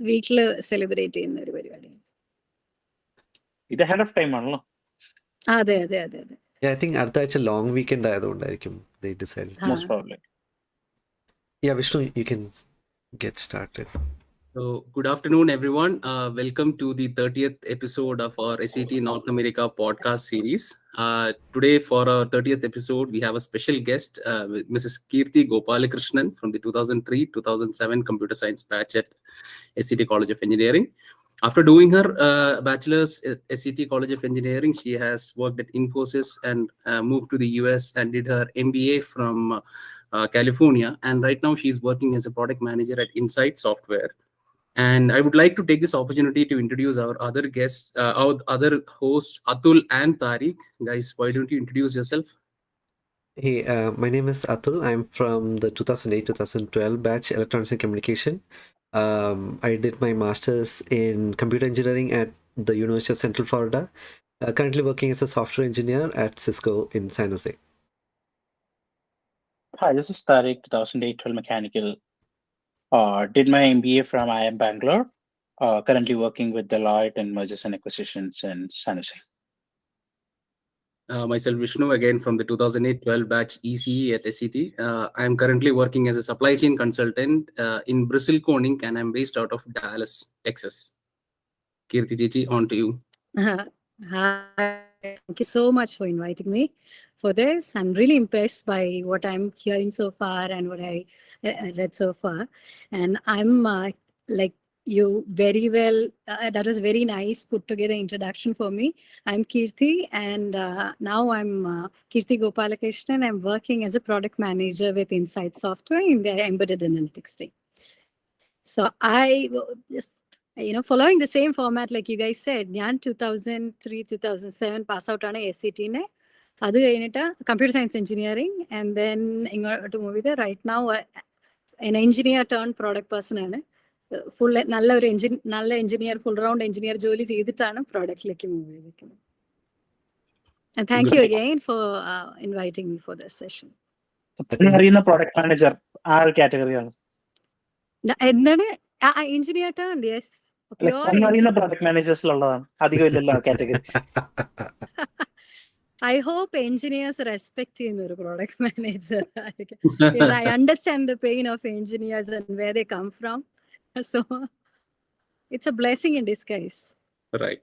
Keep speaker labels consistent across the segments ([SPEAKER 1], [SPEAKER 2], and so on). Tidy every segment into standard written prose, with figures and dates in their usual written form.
[SPEAKER 1] വീട്ടില് സെലിബ്രേറ്റ് ചെയ്യുന്ന ഒരു പരിപാടിയാണ്.
[SPEAKER 2] ഇത് ഹെഡ് ഓഫ് ടൈം ആണല്ലോ.
[SPEAKER 1] അതെ അതെ അതെ അതെ.
[SPEAKER 3] Yeah, I think അടുത്ത ആഴ്ച ലോങ് വീക്കെൻഡ് ആയതുകൊണ്ടായിരിക്കും they decided.
[SPEAKER 2] Most probably.
[SPEAKER 3] Yeah, Vishnu, you can get started.
[SPEAKER 4] So, good afternoon, everyone. Welcome to the 30th episode of our SCT North America podcast series. Today, for our 30th episode, we have a special guest, Mrs. Keerthi Gopalakrishnan from the 2003-2007 Computer Science batch at SCT College of Engineering. After doing her bachelor's at SCT College of Engineering, she has worked at Infosys and moved to the US and did her MBA from California. And right now, she's working as a product manager at InsightSoftware. And I would like to take this opportunity to introduce our other guests, our other hosts, Atul and Tariq. Guys, why don't you introduce yourself?
[SPEAKER 3] Hey, my name is Atul. I'm from the 2008-2012 batch, Electronics and Communication. I did my master's in computer engineering at the University of Central Florida. Currently working as a software engineer at Cisco in San Jose.
[SPEAKER 2] Hi, this is Tariq, 2008-12 mechanical. Did my MBA from IIM Bangalore. Currently working with Deloitte and mergers and acquisitions in San Jose.
[SPEAKER 4] Myself, Vishnu, again from the 2008-12 batch ECE at SCT. I'm currently working as a supply chain consultant in Brazil Inc. and I'm based out of Dallas, Texas. Keerthi Chichi, on to you.
[SPEAKER 1] Hi, thank you so much for inviting me for this. I'm really impressed by what I'm hearing so far and what I read so far. And I'm like you very well, that was very nice put together introduction for me. I'm Keerthi and now I'm Keerthi Gopalakrishnan. I'm working as a product manager with InsightSoftware in their embedded analytics team. So following the same format like you guys said, ഞാൻ 2003-2007 pass out ആണ് SCT. അത് കഴിഞ്ഞിട്ട് computer science engineering and then ഇങ്ങോട്ട് move ചെയ്ത് right now an engineer turn product person ആണ്. Full നല്ല engineer full round engineer ജോലി ചെയ്തിട്ടാണ് പ്രോഡക്റ്റിലേക്ക് മൂവ് ചെയ്തിരിക്കുന്നത്. And thank you again for inviting me for this session.
[SPEAKER 2] അറിയുന്ന പ്രോഡക്റ്റ് മാനേജർ ആ ഒരു കാറ്റഗറിയാണ്.
[SPEAKER 1] എന്താണ് എഞ്ചിനീയർ ടേൺ? യെസ്,
[SPEAKER 2] അറിയുന്ന പ്രോഡക്റ്റ് മാനേജേഴ്സിലുള്ളതാണ്, അധികം ഇല്ലല്ലോ category.
[SPEAKER 1] I hope engineers respect in a product manager. Because I understand the pain of engineers and where they come from. So it's a blessing in disguise.
[SPEAKER 4] Right.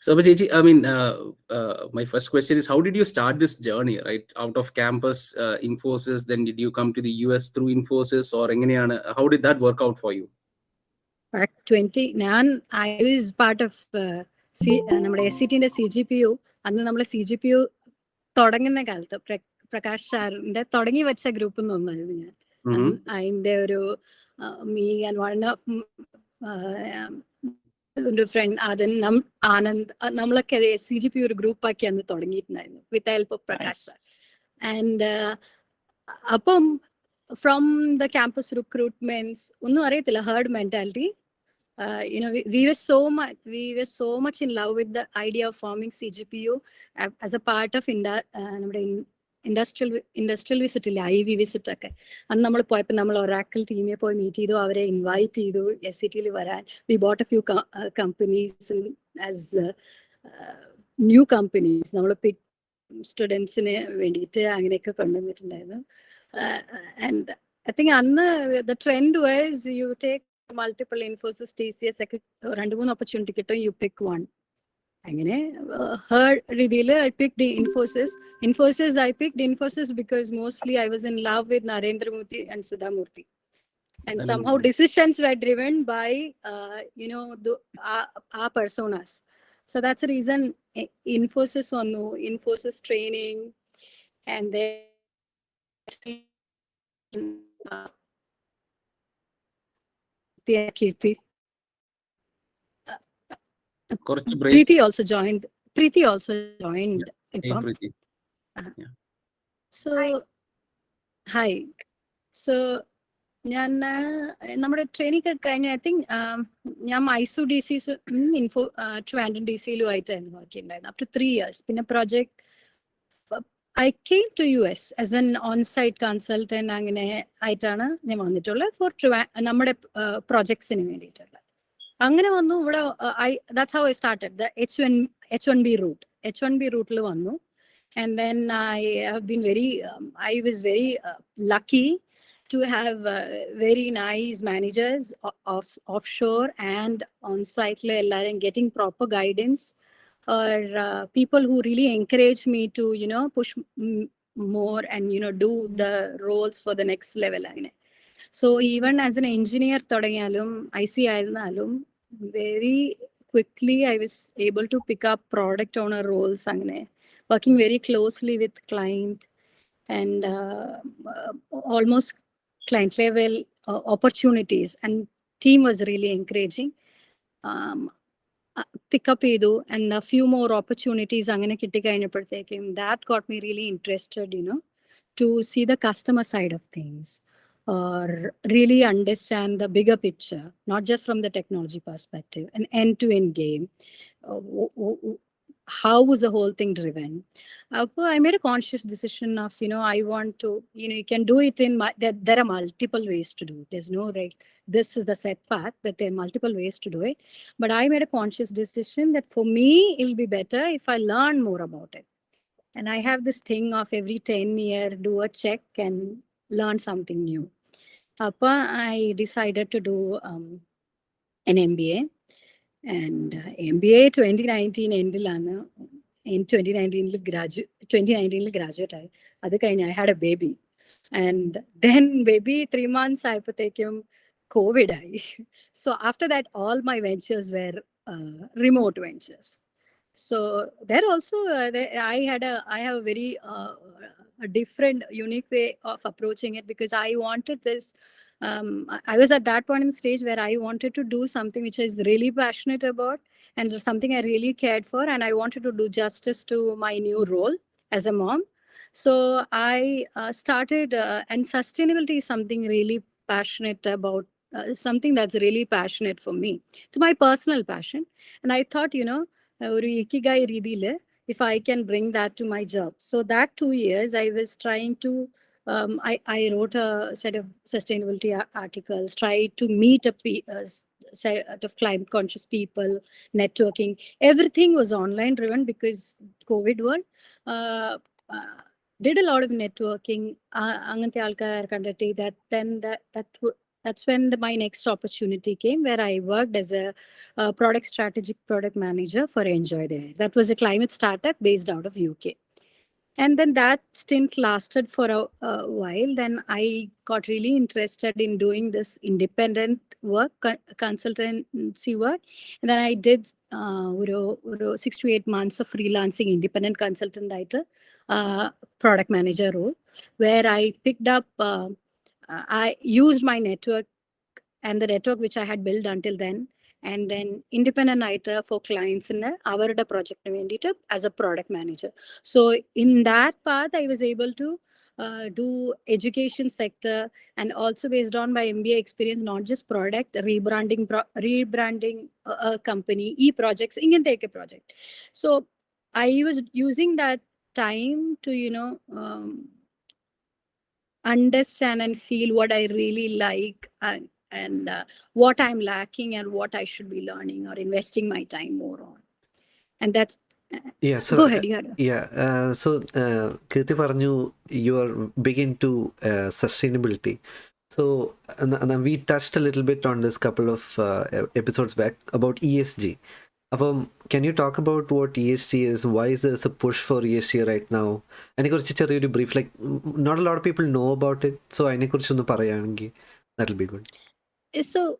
[SPEAKER 4] So, Chichi, I mean, my first question is, how did you start this journey, right? Out of campus, Infosys, then did you come to the US through Infosys or how did that work out for you?
[SPEAKER 1] At 20, I was part of നമ്മുടെ SCTന്റെ CGPU. അന്ന് നമ്മൾ CGPU തുടങ്ങുന്ന കാലത്ത് പ്രകാശ് സാറിന്റെ തുടങ്ങി വെച്ച ഗ്രൂപ്പിൽ നിന്ന് ഒന്നായിരുന്നു ഞാൻ. അതിന്റെ ഒരു me and one of friend Anand, നമ്മളൊക്കെ CGPU ഒരു ഗ്രൂപ്പാക്കി അന്ന് തുടങ്ങിയിട്ടുണ്ടായിരുന്നു with help of Prakash sir. And അപ്പം ഫ്രം ദ ക്യാമ്പസ് റിക്രൂട്ട്മെന്റ്സ് ഒന്നും അറിയത്തില്ല, herd mentality. We were so much in love with the idea of forming CGPU as a part of industrial visit ഇല്ലേ, IV visit ഒക്കെ. അന്ന് നമ്മൾ പോയപ്പോൾ നമ്മൾ Oracle ടീമിനെ പോയി മീറ്റ് ചെയ്തു, അവരെ ഇൻവൈറ്റ് ചെയ്തു SCTയിൽ വരാൻ. We bought a few companies as new companies. നമ്മൾ പിക് സ്റ്റുഡൻസിന് വേണ്ടിയിട്ട് അങ്ങനെയൊക്കെ കൊണ്ടുവന്നിട്ടുണ്ടായിരുന്നു. And I think അന്ന് the trend was you take multiple Infosys, TCS ഒക്കെ 2-3 opportunity കിട്ടും, you pick one. അങ്ങനെ രീതിയിൽ I picked the Infosys. I picked Infosys because mostly I was in love with Narendra Murthy and Sudha Murthy. And somehow decisions were driven by, our personas. So that's the reason Infosys Infosys training and then Keerthi. Preeti also joined.
[SPEAKER 4] Yeah. Hey,
[SPEAKER 1] Preeti. So, hi. So, ഞാൻ നമ്മുടെ training ഒക്കെ കഴിഞ്ഞ I think ഞാൻ Mysore DC Trivandrum DCയിലുമായിട്ടായിരുന്നു work ചെയ്യുന്നുണ്ടായിരുന്നു up to 3 years. പിന്നെ I came to US as an on-site consultant അങ്ങനെ ആയിട്ടാണ് ഞാൻ വന്നിട്ടുള്ളത് ഫോർ നമ്മുടെ പ്രൊജക്ട്സിന് വേണ്ടിയിട്ടുള്ള. അങ്ങനെ വന്നു ഇവിടെ. That's how I started the H1B route. H1B റൂട്ടിൽ വന്നു. And then I have been I was very lucky to have very nice managers offshore and on-site, getting proper guidance, or people who really encourage me to, push more and, do the roles for the next level. So even as an engineer, IC very quickly I was able to pick up product owner roles, working very closely with client and almost client level opportunities, and team was really encouraging. Pick up and a few more opportunities that got me really interested, to see the customer side of things, or really understand the bigger picture, not just from the technology perspective, an end-to-end game. How was the whole thing driven? I made a conscious decision of, I want to, you can do it in there are multiple ways to do it. There's no right, this is the set path, but there are multiple ways to do it. But I made a conscious decision that for me, it'll be better if I learn more about it. And I have this thing of every 10 years, do a check and learn something new. I decided to do an MBA. And MBA 2019 endilana. In 2019 graduate. I had a baby. And then baby 3 months COVID. So after that, all my ventures were remote ventures. So there also, I have a very a different, unique way of approaching it, because I wanted this. I was at that point in the stage where I wanted to do something which I was really passionate about and something I really cared for, and I wanted to do justice to my new role as a mom. So I started, and sustainability is something really passionate about, something that's really passionate for me. It's my personal passion, and I thought, ikigai ridile, if I can bring that to my job. So that 2 years I was trying to, I wrote a set of sustainability articles, tried to meet a set of climate conscious people, networking. Everything was online driven because COVID world. Did a lot of networking. That's when my next opportunity came, where I worked as a strategic product manager for Enjoy There. That was a climate startup based out of UK. And then that stint lasted for a while. Then I got really interested in doing this independent work, consultancy work. And then I did 6 to 8 months of freelancing independent consultant writer, product manager role, where I picked up, I used my network and the network which I had built until then, and then independent writer for clients in our project as a product manager. So in that path, I was able to do education sector, and also based on my MBA experience, not just product, rebranding a company, e-projects, you can take a project. So I was using that time to, understand and feel what I really like, and what I'm lacking and what I should be learning or investing my time more on. And that's,
[SPEAKER 3] so
[SPEAKER 1] go ahead, you had
[SPEAKER 3] so Keerthi പറഞ്ഞു, you are big into sustainability. So and we touched a little bit on this couple of episodes back about ESG. Can you talk about what ESG is? Why is there a push for ESG right now? Any brief, like not a lot of people know about it, so that'll be good.
[SPEAKER 1] So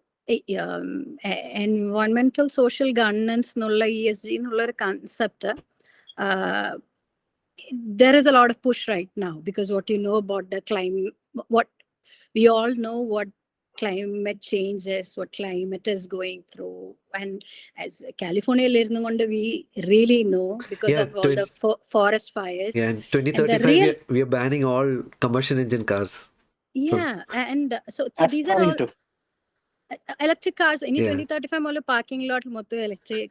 [SPEAKER 1] environmental social governance nulla ESG nulla concept, there is a lot of push right now, because what you know about the climate, what we all know what climate change is, what climate is going through. And as California, we really know, because of all the forest fires.
[SPEAKER 3] Yeah, in 2035 we are banning all combustion engine cars.
[SPEAKER 1] Yeah, and so these are all electric cars. In 2035 all parking lot motto electric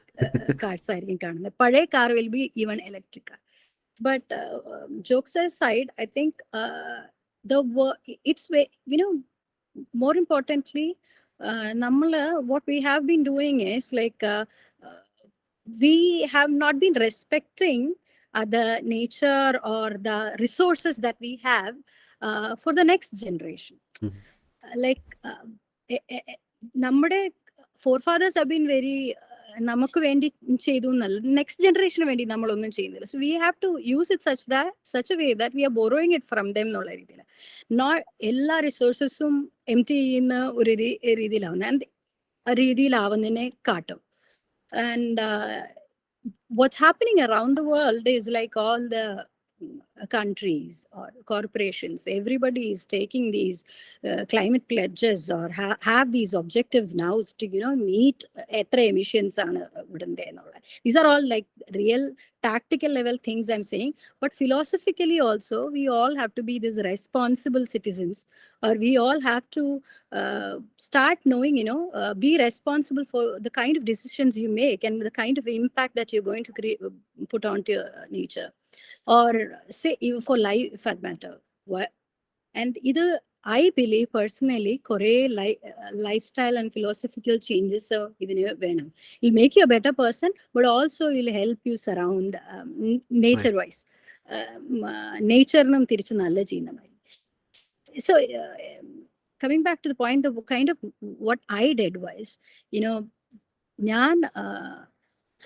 [SPEAKER 1] cars are car will be even electric car. But jokes aside, I think it's more importantly, what we have been doing is like we have not been respecting the nature or the resources that we have for the next generation. Like നമ്മുടെ forefathers have been very നമുക്ക് വേണ്ടി ചെയ്തു എന്നല്ല, next ജനറേഷന് വേണ്ടി നമ്മളൊന്നും ചെയ്യുന്നില്ല. So we have to use it such a way that we are borrowing it from them എന്നുള്ള രീതിയിൽ. എല്ലാ റിസോഴ്സസും എംപ്റ്റി ചെയ്യുന്ന ഒരു രീതിയിലാവുന്നതിനെ കാട്ടും. And what's happening around the world is like all the countries or corporations, everybody is taking these climate pledges or have these objectives now to meet etra emissions aanu vidande ennulla. These are all like real tactical level things I'm saying, but philosophically also we all have to be these responsible citizens, or we all have to start knowing, be responsible for the kind of decisions you make and the kind of impact that you're going to put onto your nature, or say even for life for that matter. And either I believe personally kore lifestyle and philosophical changes even venam. It'll make you a better person, but also it'll help you surround nature wise. Nature nam tirichu nalla cheyyana mari. So coming back to the point, the kind of what I did was,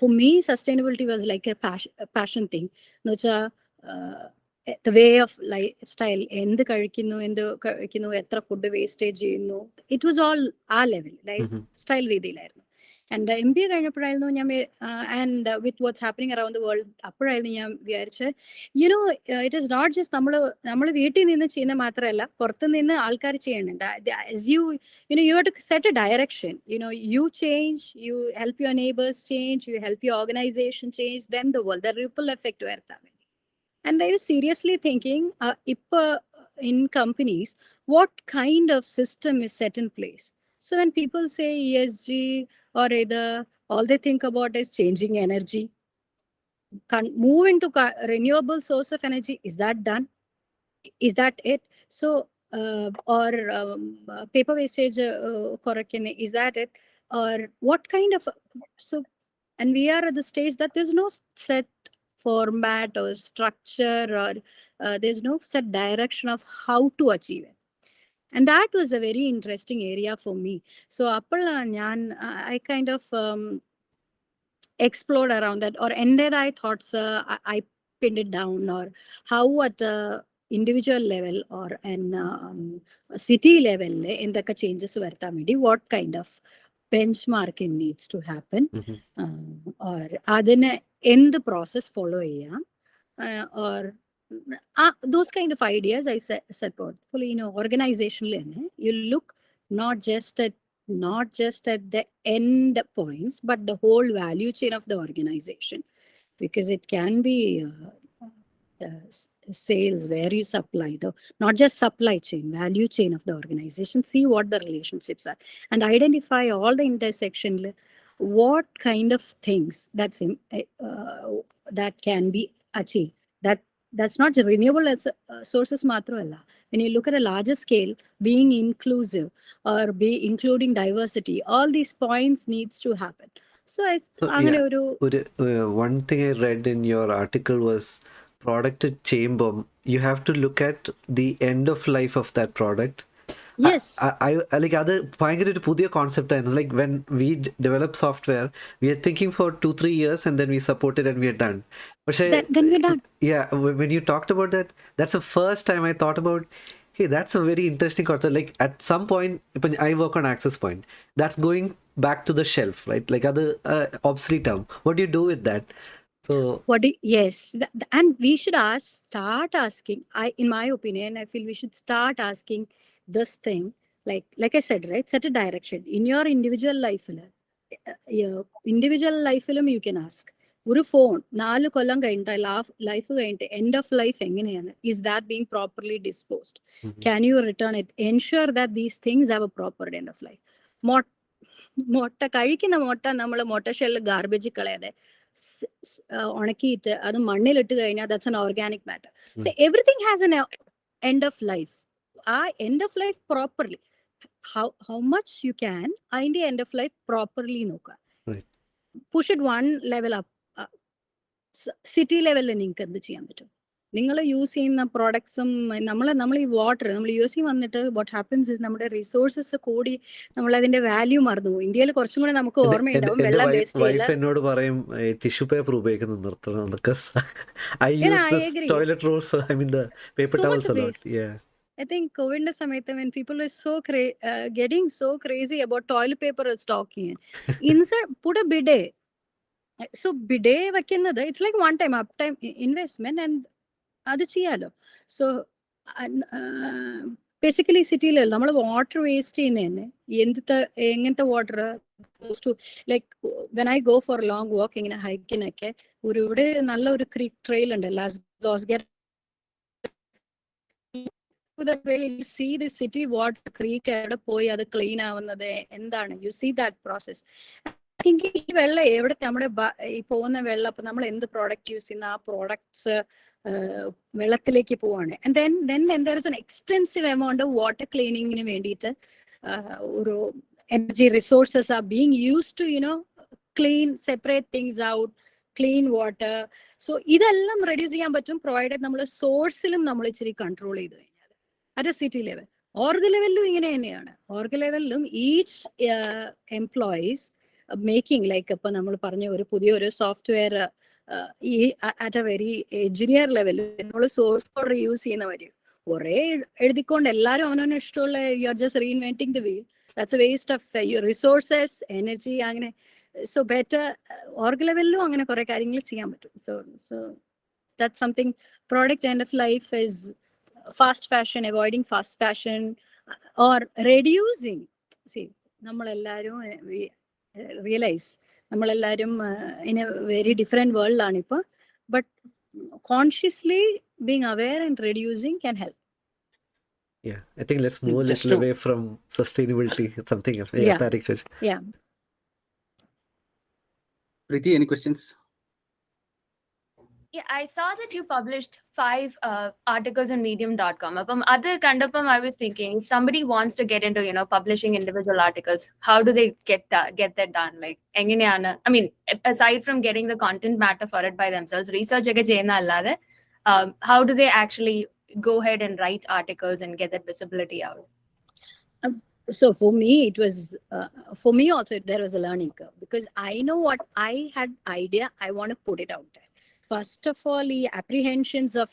[SPEAKER 1] for me, sustainability was like a passion thing. The way of lifestyle, endu kazhikkunnu, etra food wastage cheyunnu, it was all our level, lifestyle reedilayirunnu. And MBA കഴിഞ്ഞപ്പോഴായിരുന്നു ഞാൻ and with what's happening around the world, അപ്പോഴായിരുന്നു ഞാൻ വിചാരിച്ചത്, it is not just നമ്മൾ വീട്ടിൽ നിന്ന് ചെയ്യുന്ന മാത്രമല്ല, പുറത്തു നിന്ന് ആൾക്കാർ ചെയ്യുന്നുണ്ട്. As you have to set a direction. You change, you help your neighbors change, you help your organization change, then the world, the ripple effect വരുത്താൻ വേണ്ടി. And I was seriously thinking, in companies, what kind of system is set in place? So when people say ESG or either, all they think about is changing energy, move into renewable source of energy. Is that done? Is that it? So or paper wastage correction, is that it? Or what kind of and we are at the stage that there's no set format or structure, or there's no set direction of how to achieve it. And that was a very interesting area for me. So I kind of explored around that, or ended I thoughts I pinned it down, or how at individual level or an city level in the changes vartamedi, what kind of benchmarking needs to happen, or adine in the process follow or those kind of ideas I set forth. Fully, organizationally, you look not just at the end points, but the whole value chain of the organization, because it can be sales, where you supply, not just supply chain, value chain of the organization. See what the relationships are and identify all the intersection, what kind of things that can be achieved. That's not renewable as sources matramalla. When you look at a larger scale, being inclusive or including diversity, all these points needs to happen.
[SPEAKER 3] One thing I read in your article was product chamber. You have to look at the end of life of that product.
[SPEAKER 1] Yes.
[SPEAKER 3] I like other ഭയങ്കര ഒരു പുതിയ concept ആയിരുന്നു. Like when we develop software, we are thinking for 2-3 years and then we support it and we are done.
[SPEAKER 1] Then we're done.
[SPEAKER 3] Yeah, when you talked about that, that's the first time I thought about, hey, that's a very interesting concept. Like at some point, I work on access point. That's going back to the shelf, right? Like other obsolete term. What do you do with that? So
[SPEAKER 1] yes, and we should start asking. In my opinion, I feel we should start asking this thing, like I said, right? Set a direction in your individual life. You can ask. ഒരു phone 4 കൊല്ലം കഴിഞ്ഞിട്ട് life കഴിഞ്ഞിട്ട് end of life എങ്ങനെയാണ്? Is that being properly disposed? Can you return it? Ensure that these things have A proper end of life. മുട്ട കഴിക്കുന്ന മുട്ട നമ്മൾ മുട്ട shell ഗാർബേജിൽ കളയാതെ ഉണക്കിയിട്ട് അത് മണ്ണിലിട്ട് കഴിഞ്ഞാൽ that's an organic matter. So everything has an end of life. ആ end of life properly, how much you can അതിന്റെ end of life properly നോക്കുക. Push it one level up. City ലെവലിൽ നിങ്ങൾക്ക് എന്ത് ചെയ്യാൻ പറ്റും? നിങ്ങൾ യൂസ് ചെയ്യുന്ന പ്രോഡക്ട്സും നമ്മൾ ഈ വാട്ടർ നമ്മൾ യൂസ് ചെയ്ത് വന്നിട്ട് വാട്ട് ഹാപ്പൻസ് ഇസ് നമ്മുടെ റിസോഴ്സസ് കൂടി നമ്മൾ അതിന്റെ വാല്യൂ മറന്നു പോകും. ഇന്ത്യയിൽ കുറച്ചും കൂടെ നമുക്ക് ഓർമ്മയുണ്ടാവും വെള്ളം വേസ്റ്റ് ചെയ്യില്ല.
[SPEAKER 3] എന്നോട് പറയും ടിഷ്യൂ പേപ്പർ ഉപയോഗിക്കുന്നത് നിർത്തണം. Toilet rolls, I mean the paper towels a lot. Yeah.
[SPEAKER 1] I think COVID സമയത്ത് when people were so getting so crazy about toilet paper stocking, inside put a bidet. So bidet വെക്കുന്നത് it's like one time uptime investment and അത് ചെയ്യാലോ. So basically സിറ്റിയിൽ നമ്മൾ water waste ചെയ്യുന്നതന്നെ എങ്ങനത്തെ water to like when I go for long walk ഇങ്ങനെ ഹൈക്കിനൊക്കെ ഇവിടെ നല്ല ഒരു ക്രീക്ക് ട്രെയിൽ ഉണ്ട് see the city water creek എവിടെ പോയി അത് ക്ലീൻ ആവുന്നത് എന്താണ്, you see that process. I think ഈ വെള്ളം എവിടത്തെ നമ്മുടെ ഈ പോകുന്ന വെള്ളം അപ്പൊ നമ്മൾ എന്ത് പ്രോഡക്റ്റ് യൂസ് ചെയ്യുന്ന ആ പ്രോഡക്ട്സ് വെള്ളത്തിലേക്ക് പോവാണ്. And then there is an extensive amount of water cleaningന് വേണ്ടിയിട്ട് ഒരു energy resources are being used to clean, separate things out, clean water. So ഇതെല്ലാം റെഡ്യൂസ് ചെയ്യാൻ പറ്റും പ്രൊവൈഡഡ് നമ്മൾ സോഴ്സിലും നമ്മൾ ഇച്ചിരി കൺട്രോൾ ചെയ്ത് കഴിഞ്ഞാൽ. അറ്റ് സിറ്റി ലെവൽ ഓർഗ് ലെവലിലും ഇങ്ങനെ തന്നെയാണ്. ഓർഗ് ലെവലിലും ഈച്ച് എംപ്ലോയീസ് മേക്കിംഗ് ലൈക്ക് ഇപ്പൊ നമ്മൾ പറഞ്ഞ ഒരു പുതിയൊരു സോഫ്റ്റ്വെയർ ഈ അറ്റ് എ വെരി എഞ്ചിനീയർ ലെവലിൽ നമ്മൾ സോഴ്സ് കോഡ് യൂസ് ചെയ്യുന്ന വഴി കുറെ എഴുതിക്കൊണ്ട് എല്ലാവരും അവനവന് ഇഷ്ടമുള്ള you are just reinventing the wheel. That's a waste of your resources, energy. അങ്ങനെ സോ ബെറ്റർ ഓർഗ് ലെവലിലും അങ്ങനെ കുറെ കാര്യങ്ങൾ ചെയ്യാൻ പറ്റും. So that's something. Product end of life is fast fashion, avoiding fast fashion or reducing. See നമ്മളെല്ലാവരും realise നമ്മളെല്ലാവരും in a very different വേൾഡിലാണ് ഇപ്പോൾ. But consciously being aware and reducing can help.
[SPEAKER 3] Yeah, I think let's move a little away from sustainability. Something else.
[SPEAKER 1] Yeah.
[SPEAKER 4] Preeti, any questions?
[SPEAKER 5] Yeah, I saw that you published 5 articles on medium.com. Other kandapam, I was thinking, if somebody wants to get into, publishing individual articles, how do they get that done? Like, I mean, aside from getting the content matter for it by themselves, research how do they actually go ahead and write articles and get that visibility out?
[SPEAKER 1] So for me, it was, for me also, there was a learning curve because I know what I had idea, I want to put it out there. First of all, the apprehensions of,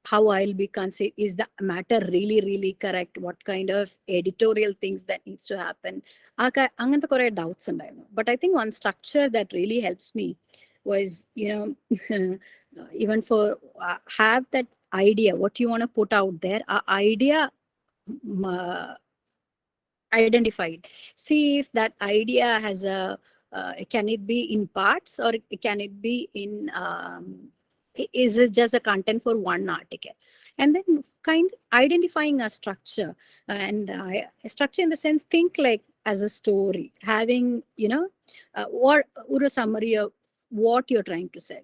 [SPEAKER 1] how I'll be considered, is the matter really, really correct? What kind of editorial things that needs to happen? Angantha kore doubts undairunnu. But I think one structure that really helps me was, even for have that idea, what you want to put out there, idea identified. See if that idea has a can it be in parts or can it be in is it just a content for one article? And then kind of identifying a structure, and structure in the sense, think like as a story, having or a summary of what you're trying to say,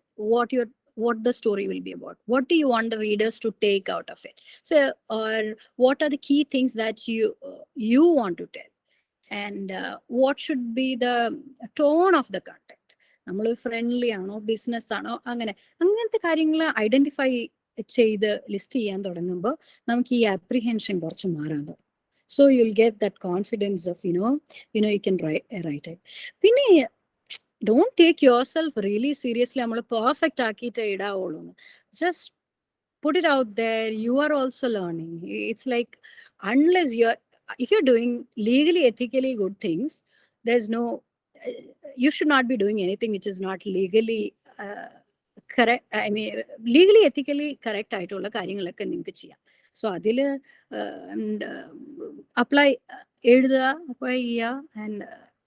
[SPEAKER 1] what the story will be about, what do you want the readers to take out of it. So or what are the key things that you want to tell, and what should be the tone of the content. നമ്മൾ friendly ആണോ, business ആണോ, അങ്ങനത്തെ കാര്യങ്ങൾ identify ചെയ്ത് list ചെയ്യാൻ തുടങ്ങുമ്പോൾ നമുക്ക് ഈ അപ്രിഹെൻഷൻ കുറച്ച് മാറാൻ തുടങ്ങും. So you will get that confidence of you can write it. പിന്നെ don't take yourself really seriously നമ്മൾ പെർഫെക്റ്റ് ആക്കിയിട്ട് ഇടാവുള്ളൂ. Just put it out there. You are also learning. It's like, unless if you're doing legally, ethically good things, there's no, you should not be doing anything which is not legally correct. I mean, legally, ethically correct ആയിട്ടുള്ള കാര്യങ്ങളൊക്കെ നിങ്ങൾക്ക് ചെയ്യാം. So അതിൽ apply എഴുതുക, apply ചെയ്യുക, and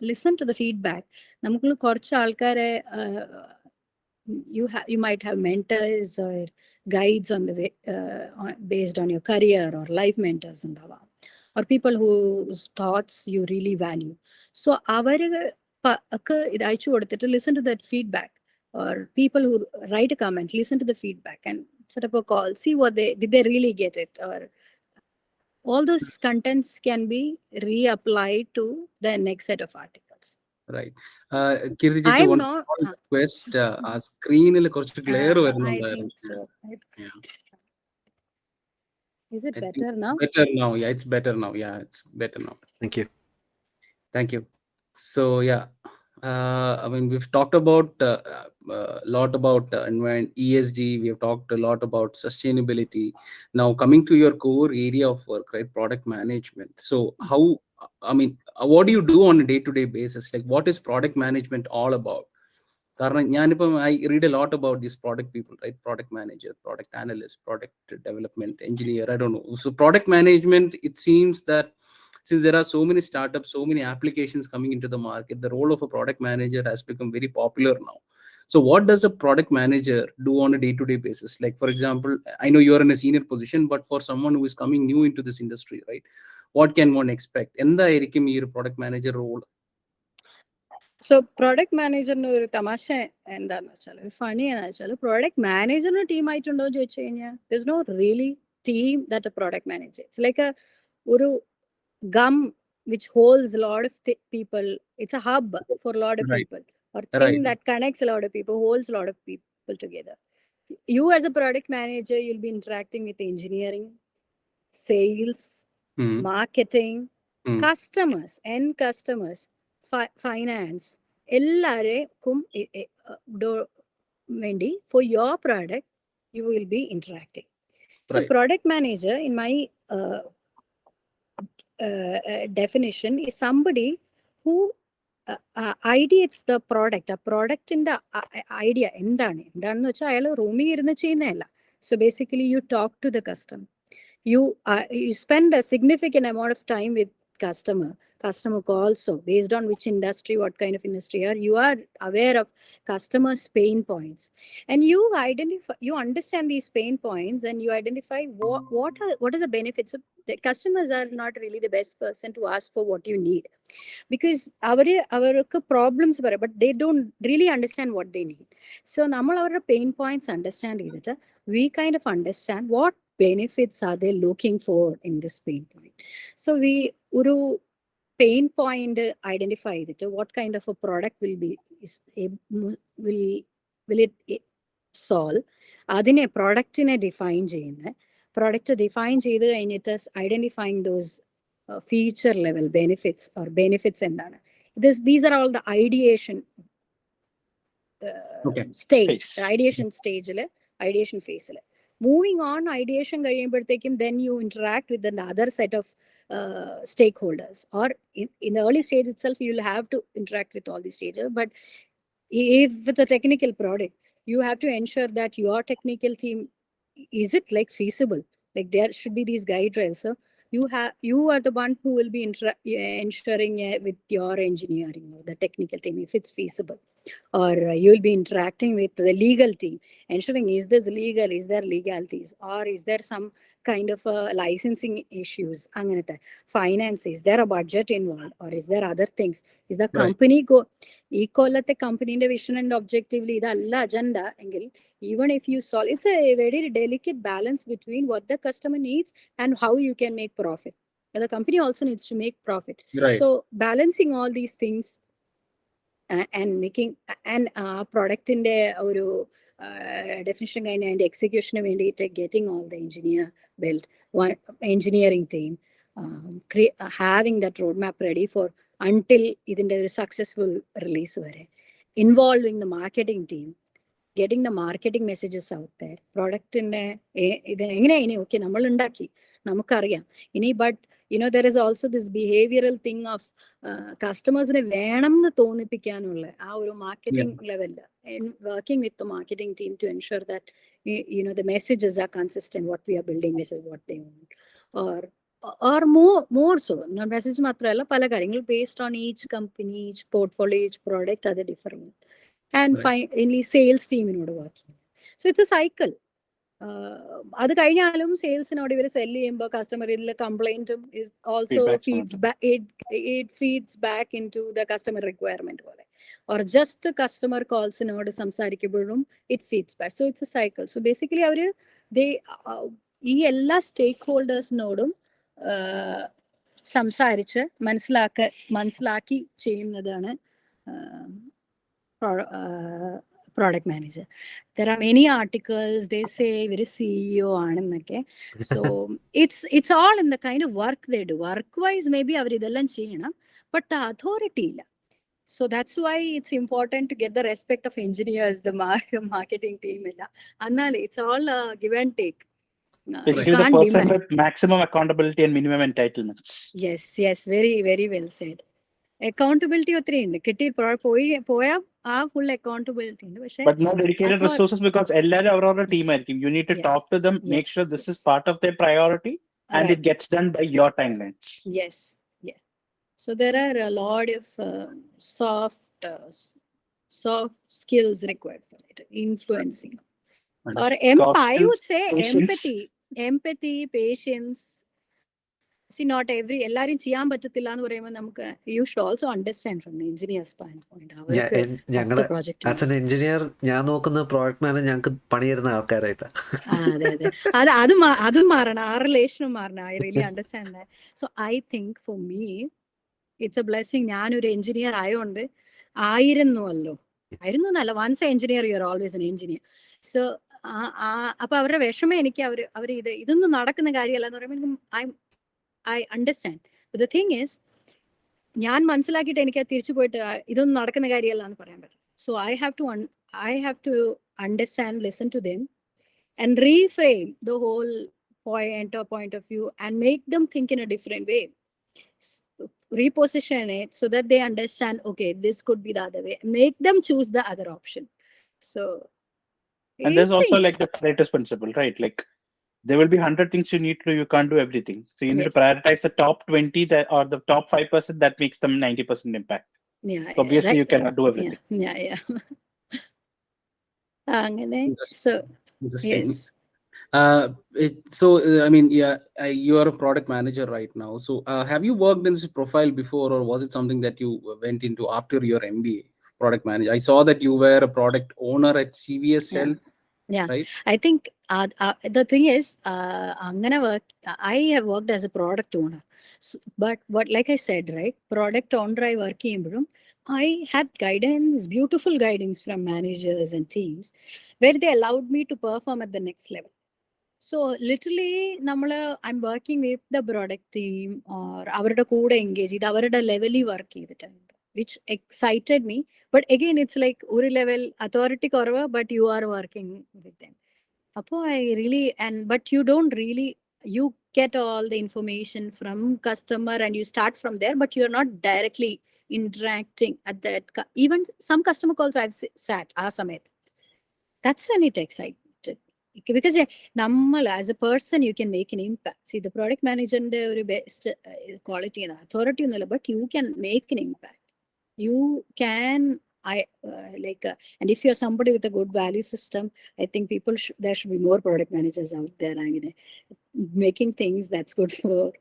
[SPEAKER 1] listen to the feedback. നമുക്ക് കുറച്ച് ആൾക്കാരെ you might have mentors or guides on the way based on your career, or life mentors and or people whose thoughts you really value. So our ഇത് അയച്ചു കൊടുത്തിട്ട് listen to that feedback. or people who write a comment, listen to the feedback and set up a call, see what did they really get it, or all those contents can be reapplied to the next set of articles.
[SPEAKER 4] Right. Keerthi
[SPEAKER 1] I
[SPEAKER 4] Chechi,
[SPEAKER 1] am
[SPEAKER 4] one
[SPEAKER 1] not.
[SPEAKER 4] small request. Screen glare
[SPEAKER 1] I think so. Is it better now?
[SPEAKER 4] Better now. Yeah, it's better now. Yeah, it's better now.
[SPEAKER 3] Thank you.
[SPEAKER 4] Thank you. So yeah, I mean, we've talked about a lot about environment, ESG. We have talked a lot about sustainability. Now coming to your core area of work, right? Product management. So how, I mean, what do you do on a day-to-day basis? Like, what is product management all about? I read a lot about these product people, right? Product manager, product analyst, product development engineer. I don't know. So product management, it seems that since there are so many startups, so many applications coming into the market, the role of a product manager has become very popular now. So what does a product manager do on a day-to-day basis? Like, for example, I know you're in a senior position, but for someone who is coming new into this industry, right? What can one expect? Product manager role.
[SPEAKER 1] So product manager no തമാശ എന്താന്ന് വെച്ചാൽ funny എന്ന് വെച്ചാൽ product manager no team ആയിട്ടുണ്ടോ എന്ന് ചോദിച്ചു കഴിഞ്ഞാൽ there's no really team that a product manager. It's like a gum which holds a lot of people. It's a hub for a lot of people, or thing that connects a lot of people, holds a lot of people together. You as a product manager, you'll be interacting with engineering, sales, marketing, customers, end customers, finance, എല്ലാവരെയും വേണ്ടി for your product you will be interacting. So product manager in my definition is somebody who ideates the product. A product in the idea എന്താണെന്ന് വെച്ചാൽ അയാൾ റൂമിൽ ഇരുന്ന് ചെയ്യുന്നതല്ല. So basically you talk to the customer. You spend a significant amount of time with customer calls. So based on which industry, what kind of industry you are aware of customers' pain points, and you understand these pain points, and you identify what is the benefits. The customers are not really the best person to ask for what you need, because our problems are, but they don't really understand what they need. So namal our pain points understand it, we kind of understand what benefits are they looking for in this pain point. So we uru pain point identify it, what kind of a product will it solve. Adine product in a define ചെയ്യുന്ന product define ചെയ്ത് കഴിഞ്ഞിട്ട് identifying those feature level benefits or benefits endana. These are all the ideation stage. Ideation stage ideation phase. Moving on, ideation then you interact with another set of stakeholders, or in the early stage itself you'll have to interact with all these stages. But if it's a technical product, you have to ensure that your technical team, is it like feasible? Like there should be these guide rails. So you are the one who will be ensuring with your engineering or the technical team if it's feasible. Or you'll be interacting with the legal team, ensuring is this legal, is there legalities, or is there some kind of licensing issues, finance, is there a budget involved, or is there other things, is the company the company vision and objectively the agenda angle. Even if you solve, it's a very delicate balance between what the customer needs and how you can make profit. And the company also needs to make profit. So balancing all these things and making and product in the definition and execution getting all the engineer built, one engineering team, having that roadmap ready for until ഇതിന്റെ ഒരു successful release വരെ, involving the marketing team, getting the marketing messages out there. Product in ഇത് എങ്ങനെയാ okay നമ്മൾ ഉണ്ടാക്കി നമുക്കറിയാം ഇനി, but there is also this behavioral thing of customers വേണം എന്ന് തോന്നിപ്പിക്കാനുള്ള ആ ഒരു marketing level, and working with the marketing team to ensure that the messages are consistent, what we are building, this is what they want, or more so not message മാത്രമല്ല പല കാര്യങ്ങൾ based on each company, each portfolio, each product are different. And finally sales team working. So it's a cycle. അത് കഴിഞ്ഞാലും സെയിൽസിനോട് ഇവർ sell ചെയ്യുമ്പോൾ കസ്റ്റമറിൽ കംപ്ലൈന്റും also feeds back into the customer requirement പോലെ, ഓർ ജസ്റ്റ് കസ്റ്റമർ കോൾസിനോട് സംസാരിക്കുമ്പോഴും it feeds back. So it's a cycle. So basically അവർ ഈ എല്ലാ സ്റ്റേക്ക് ഹോൾഡേഴ്സിനോടും സംസാരിച്ച് മനസ്സിലാക്കി ചെയ്യുന്നതാണ് product manager. There are many articles, they say very CEO ആണെന്നൊക്കെ. So it's all in the kind of work they do. Work wise maybe അവർ ഇതെല്ലാം ചെയ്യണം, but the authority ഇല്ല. So that's why it's important to get the respect of engineers, the marketing team ഇല്ല. എന്നാൽ it's all give and take.
[SPEAKER 2] Basically the person with maximum accountability and minimum entitlements.
[SPEAKER 1] Yes, very, very well said. Accountability ഒത്തിരി ഉണ്ട്, കിട്ടി പോയാ ആ full accountability ഉണ്ട്. പക്ഷേ
[SPEAKER 2] but no dedicated resources, because എല്ലാവരും അവരവരുടെ ടീം ആയിരിക്കും. You need to talk to them, make sure this is part of their priority and it gets done by your timelines.
[SPEAKER 1] Yes. So there are a lot of soft skills required for it. Influencing or I would say empathy, patience. See, not every എല്ലാരും ചെയ്യാൻ പറ്റത്തില്ല എന്ന് പറയുമ്പോൾ നമുക്ക് you should also understand from the engineer standpoint.
[SPEAKER 3] ഞങ്ങള് as an engineer ഞാൻ നോക്കുന്ന product manager ഞങ്ങൾക്ക് പണിയിരുന്ന ആൾക്കാരായിട്ടാ.
[SPEAKER 1] അതും മാറണം, ആ റിലേഷനും മാറണം. I really understand that. So I think for me it's a blessing. ഞാനൊരു എഞ്ചിനീയർ ആയതുകൊണ്ട് ആയിരുന്നു എന്നല്ല, once an engineer you are always an engineer. So അപ്പൊ അവരുടെ വിഷമം എനിക്ക് അവർ ഇതൊന്നും നടക്കുന്ന കാര്യമല്ല എന്ന് പറയുമ്പോൾ I understand. But the thing is, ഞാൻ മനസ്സിലാക്കിയിട്ട് എനിക്ക് തിരിച്ചു പോയിട്ട് ഇതൊന്നും നടക്കുന്ന കാര്യമല്ല എന്ന് പറയാൻ പറ്റും. So I have to understand, listen to them and reframe the whole point of view and make them think in a different way. Reposition it so that they understand, okay, this could be the other way. Make them choose the other option. So
[SPEAKER 2] and there's also like the Pareto principle, right? Like there will be 100 things you need to do. You can't do everything. So you need to prioritize the top 20 or the top 5% that makes them 90% impact. Obviously you cannot do everything.
[SPEAKER 1] So yes.
[SPEAKER 4] I mean, you are a product manager right now. So have you worked in this profile before, or was it something that you went into after your MBA? Product manager. I saw that you were a product owner at CVS Health.
[SPEAKER 1] Yeah,
[SPEAKER 4] right?
[SPEAKER 1] I think the thing is, I have worked as a product owner. So, but like I said, right, product owner I work in, I had guidance, beautiful guidance from managers and teams, where they allowed me to perform at the next level. So literally, I'm working with the product team or avarude kude engage idu avarude level work cheyidittundu, which excited me. But again, it's like uri level authority korva, but you are working with them. Appo I really, but you don't really, you get all the information from customer and you start from there, but you're not directly interacting at that. Even some customer calls I've sat asamet. That's when it excited. Because as a person you can make an impact. See, the product manager is best quality and authority, but you can make an impact. You can and if you're somebody with a good value system, I think there should be more product managers out there making things that's good for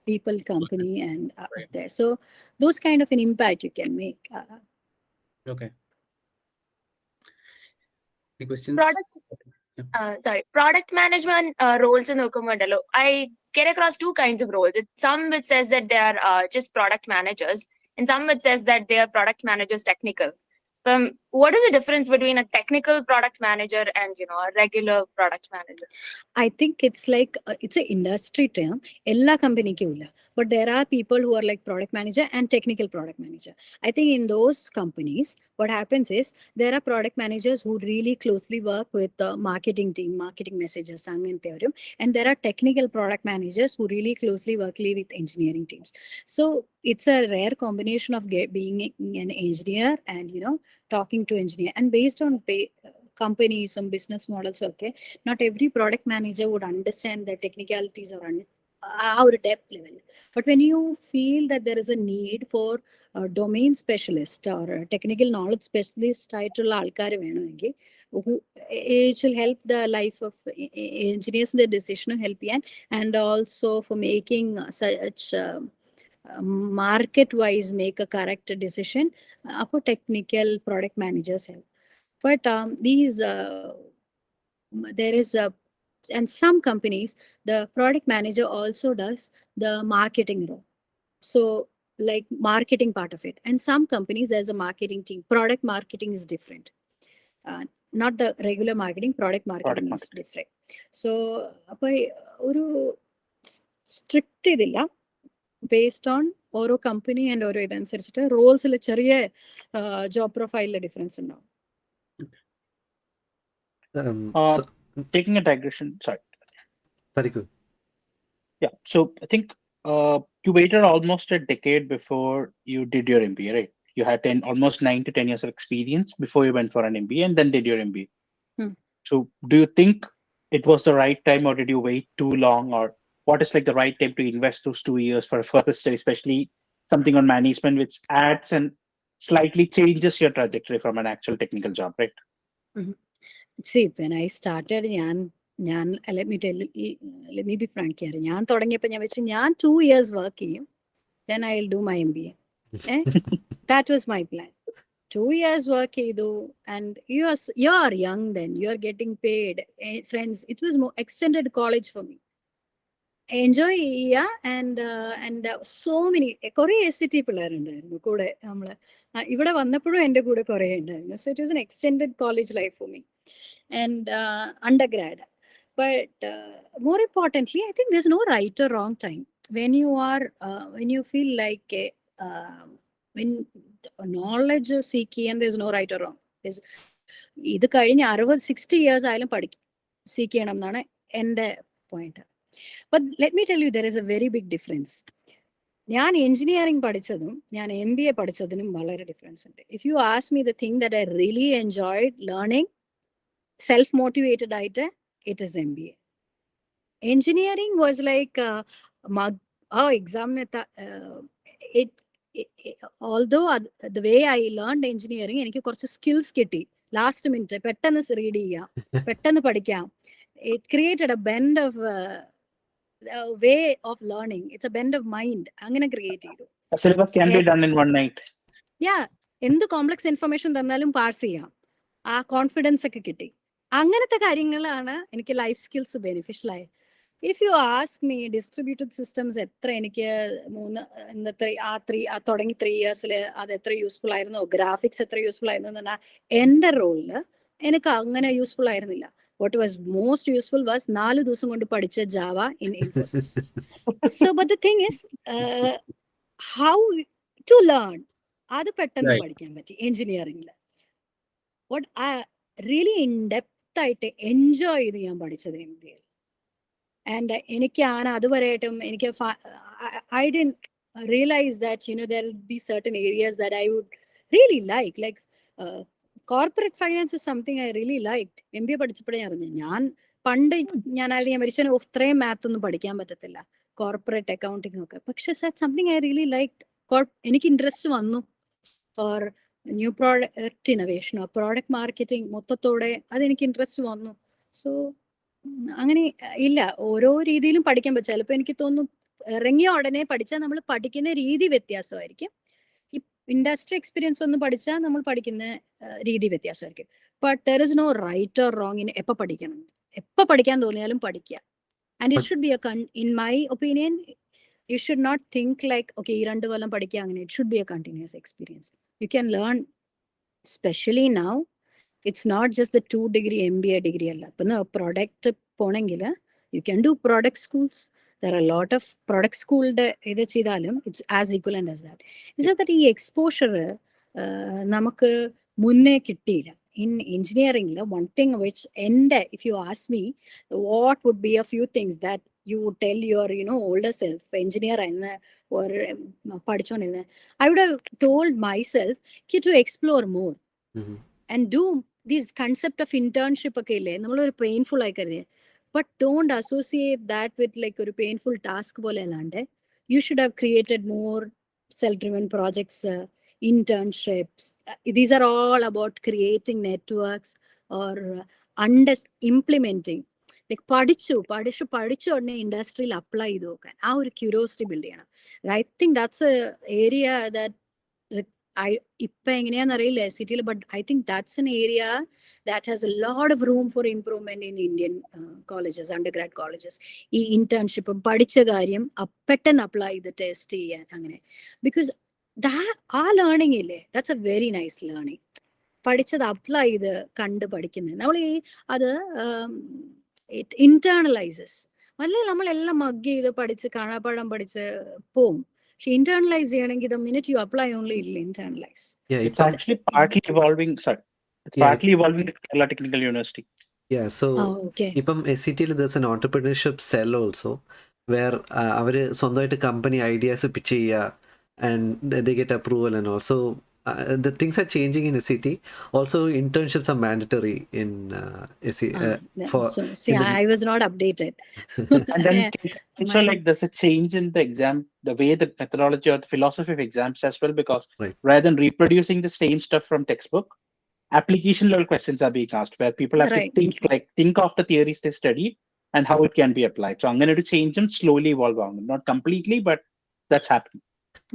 [SPEAKER 1] people, company, and out there. So those kind of an impact you can make.
[SPEAKER 4] Okay. Any questions?
[SPEAKER 5] Product management roles in Okumandalo. I get across two kinds of roles. Some which says that they are just product managers, and some which says that they are product managers technical. What is the difference between a technical product manager and a regular product manager?
[SPEAKER 1] I think it's like it's an industry term. Ella company ki ulla, but there are people who are like product manager and technical product manager. I think in those companies, what happens is there are product managers who really closely work with the marketing team, marketing messages, and there are technical product managers who really closely work with engineering teams. So it's a rare combination of being an engineer and talking to engineer. And based on companies, some business models, okay, not every product manager would understand the technicalities or our depth level. But when you feel that there is a need for a domain specialist or a technical knowledge specialist ആയിട്ടുള്ള ആൾക്കാർ വേണമെങ്കിൽ it will help the life of engineers in the decision help ചെയ്യാൻ, and also for making such market wise make a correct decision. Appo technical product managers help. But these there is a, and some companies the product manager also does the marketing role, so like marketing part of it. And some companies there's a marketing team. Product marketing is different, not the regular marketing. Product marketing is different. So appo oru strict idilla, based on ഓരോ company and ഓരോ ഇതനുസരിച്ചിട്ട് റോൾസിൽ ചെറിയ job പ്രൊഫൈലിലെ difference ഉണ്ടാവും.
[SPEAKER 2] Taking a digression, sorry.
[SPEAKER 3] Very good.
[SPEAKER 2] Yeah, so I think you waited almost a decade before you did your MBA, right? You had almost 9 to 10 years of experience before you went for an MBA and then did your MBA. So do you think it was the right time, or did you wait too long, or what is like the right time to invest those 2 years for a further study, especially something on management which adds and slightly changes your trajectory from an actual technical job, right?
[SPEAKER 1] See, when I started, let me be frank here. ഞാൻ തുടങ്ങിയപ്പോൾ ഞാൻ വെച്ചു ഞാൻ 2 years work ചെയ്യും, then I'll do my MBA. That was my plan. 2 years work ചെയ്തു, and you are young then, you are getting paid. Friends, it was more extended college for me. Enjoy ചെയ്യുക. And so many കുറേ SCT പിള്ളേരുണ്ടായിരുന്നു കൂടെ. നമ്മൾ ഇവിടെ വന്നപ്പോഴും എൻ്റെ കൂടെ കുറേ ഉണ്ടായിരുന്നു. So it was an extended college life for me and undergrad. But more importantly, I think there's no right or wrong time. When you feel like when knowledge seek ചെയ്യാൻ, there's no right or wrong. ഇത് കഴിഞ്ഞ് 60 years ആയാലും seek ചെയ്യണം എന്നാണ് എൻ്റെ point. But let me tell you, there is a very big difference. ഞാൻ engineering പഠിച്ചതും ഞാൻ MBA പഠിച്ചതിനും വളരെ ഡിഫറൻസ് ഉണ്ട്. If you ask me the thing that I really enjoyed learning, self-motivated ആയിട്ട്, it is MBA. Engineering was like exam. Although the way I learned engineering, എനിക്ക് കുറച്ച് skills കിട്ടി. Last minute പെട്ടെന്ന് read ചെയ്യാം, പെട്ടെന്ന് പഠിക്കാം. It created a bend of way of learning. It's a bend of mind. അങ്ങനെ create ചെയ്തു.
[SPEAKER 2] Syllabus can be done in one night.
[SPEAKER 1] Yeah, എന്ത് കോംപ്ലക്സ് ഇൻഫർമേഷൻ തന്നാലും പാസ് ചെയ്യാം. ആ കോൺഫിഡൻസ് ഒക്കെ കിട്ടി. അങ്ങനത്തെ കാര്യങ്ങളാണ് എനിക്ക് ലൈഫ് സ്കിൽസ് ബെനിഫിഷ്യൽ ആയത്. If you ask me distributed systems എത്ര എനിക്ക് തുടങ്ങി 3 yearsൽ അത് എത്ര യൂസ്ഫുൾ ആയിരുന്നു, ഗ്രാഫിക്സ് എത്ര യൂസ്ഫുൾ ആയിരുന്നു എന്ന് പറഞ്ഞാൽ എൻ്റെ റോളില് എനിക്ക് അങ്ങനെ യൂസ്ഫുൾ ആയിരുന്നില്ല. What was most useful was 4 ദിവസം കൊണ്ട് പഠിച്ച Java in Infosys. So, but the thing is, how to learn. അത് പെട്ടെന്ന് പഠിക്കാൻ പറ്റി എഞ്ചിനീയറിംഗിൽ. What I really in depth ആയിട്ട് എൻജോയ് ചെയ്ത് ഞാൻ പഠിച്ചത് MBA. And എനിക്കാണ് അതുവരെയായിട്ടും എനിക്ക് I didn't realize that, there would be certain areas that I would really like corporate finance is something I really liked. MBA പഠിച്ചപ്പോഴേ അറിഞ്ഞു. ഞാൻ മരിച്ചതിന് ഇത്രയും മാത്ത് ഒന്നും പഠിക്കാൻ പറ്റത്തില്ല, കോർപ്പറേറ്റ് അക്കൗണ്ടിങ് ഒക്കെ. പക്ഷെ സംതിങ് ഐ റിയലി ലൈക്ഡ്. എനിക്ക് ഇൻട്രസ്റ്റ് വന്നു ഫോർ ന്യൂ പ്രോഡക്റ്റ് ഇന്നോവേഷനോ പ്രോഡക്റ്റ് മാർക്കറ്റിംഗ് മൊത്തത്തോടെ അതെനിക്ക് ഇൻട്രസ്റ്റ് വന്നു. സോ അങ്ങനെ ഇല്ല, ഓരോ രീതിയിലും പഠിക്കാൻ പറ്റും. ചിലപ്പോൾ എനിക്ക് തോന്നുന്നു ഇറങ്ങിയ ഉടനെ പഠിച്ചാൽ നമ്മൾ പഠിക്കുന്ന രീതി വ്യത്യാസമായിരിക്കും. ഇൻഡസ്ട്രി എക്സ്പീരിയൻസ് ഒന്ന് പഠിച്ചാൽ നമ്മൾ പഠിക്കുന്ന രീതി വ്യത്യാസമായിരിക്കും. But there is no right or wrong in എപ്പോൾ പഠിക്കണം. എപ്പോൾ പഠിക്കാൻ തോന്നിയാലും പഠിക്കുക. And it should be in my opinion, you should not think like okay ഈ 2 കൊല്ലം പഠിക്കുക അങ്ങനെ. It should be a continuous experience. You can learn, specially now it's not just the 2 degree MBA degree അല്ല. ഇപ്പം product പോണെങ്കിൽ you can do product schools. There are a lot of product school ഇത് ചെയ്താലും it's as equivalent as that. It's just that ഈ exposure നമുക്ക് മുന്നേ കിട്ടിയില്ല. In engineering, one thing which if you ask me, what would be a few things that you would tell your older self, engineer or പഠിച്ചോണ്ടിരുന്ന, I would have told myself to explore more and do this concept of internship ഒക്കെ ഇല്ലേ, നമ്മളൊരു painful ആയി കരുതിയ. but don't associate that with like a painful task pole allande. You should have created more self-driven projects, internships. These are all about creating networks or implementing. Like പഠിച്ചു ഉടനെ ഇൻഡസ്ട്രിയിൽ apply ചെയ്ത് നോക്കാൻ ആ ഒരു ക്യൂരിയോസിറ്റി ബിൽഡ് ചെയ്യണം. I think that's A area that ഇപ്പൊ എങ്ങനെയാണെന്നറിയില്ല SCT, but I think that's an area that has a lot of room for improvement in Indian colleges, undergrad colleges. ഈ ഇന്റേൺഷിപ്പും പഠിച്ച കാര്യം പെട്ടെന്ന് അപ്ലൈ ചെയ്ത് ടെസ്റ്റ് ചെയ്യാൻ അങ്ങനെ. ബിക്കോസ് ആ ലേണിംഗ് ഇല്ലേ, that's A very nice learning. പഠിച്ചത് അപ്ലൈ ചെയ്ത് കണ്ട് പഠിക്കുന്നത്. നമ്മൾ ഈ അത് ഇറ്റ് ഇന്റേണലൈസസ്. അല്ലേ നമ്മളെല്ലാം മഗ് ചെയ്ത് പഠിച്ച് കാണാപ്പാടം പഠിച്ച് പോവും. പക്ഷെ ഇന്റേണലൈസ് ചെയ്യണമെങ്കിൽ the minute you apply only it will internalize.
[SPEAKER 3] Yeah,
[SPEAKER 2] It's actually partly evolving. Sorry, it's partly evolving at Kerala Technical University.
[SPEAKER 3] Yeah, so
[SPEAKER 1] okay.
[SPEAKER 3] ഇപ്പം SCT there's an entrepreneurship cell also where അവര് സ്വന്തമായിട്ട് company ideas pitch ചെയ്യുക and they get approval and also the things are changing in SCT. Also, internships are mandatory in SCT.
[SPEAKER 1] I was not updated.
[SPEAKER 2] And then also like there's a change in the exam, the way the methodology or the philosophy of exams as well, because rather than reproducing the same stuff from textbook, application level questions are being asked where people have to think of the theories they studied and how it can be applied. So I'm going to change them, slowly evolve on them. Not completely, but that's happening.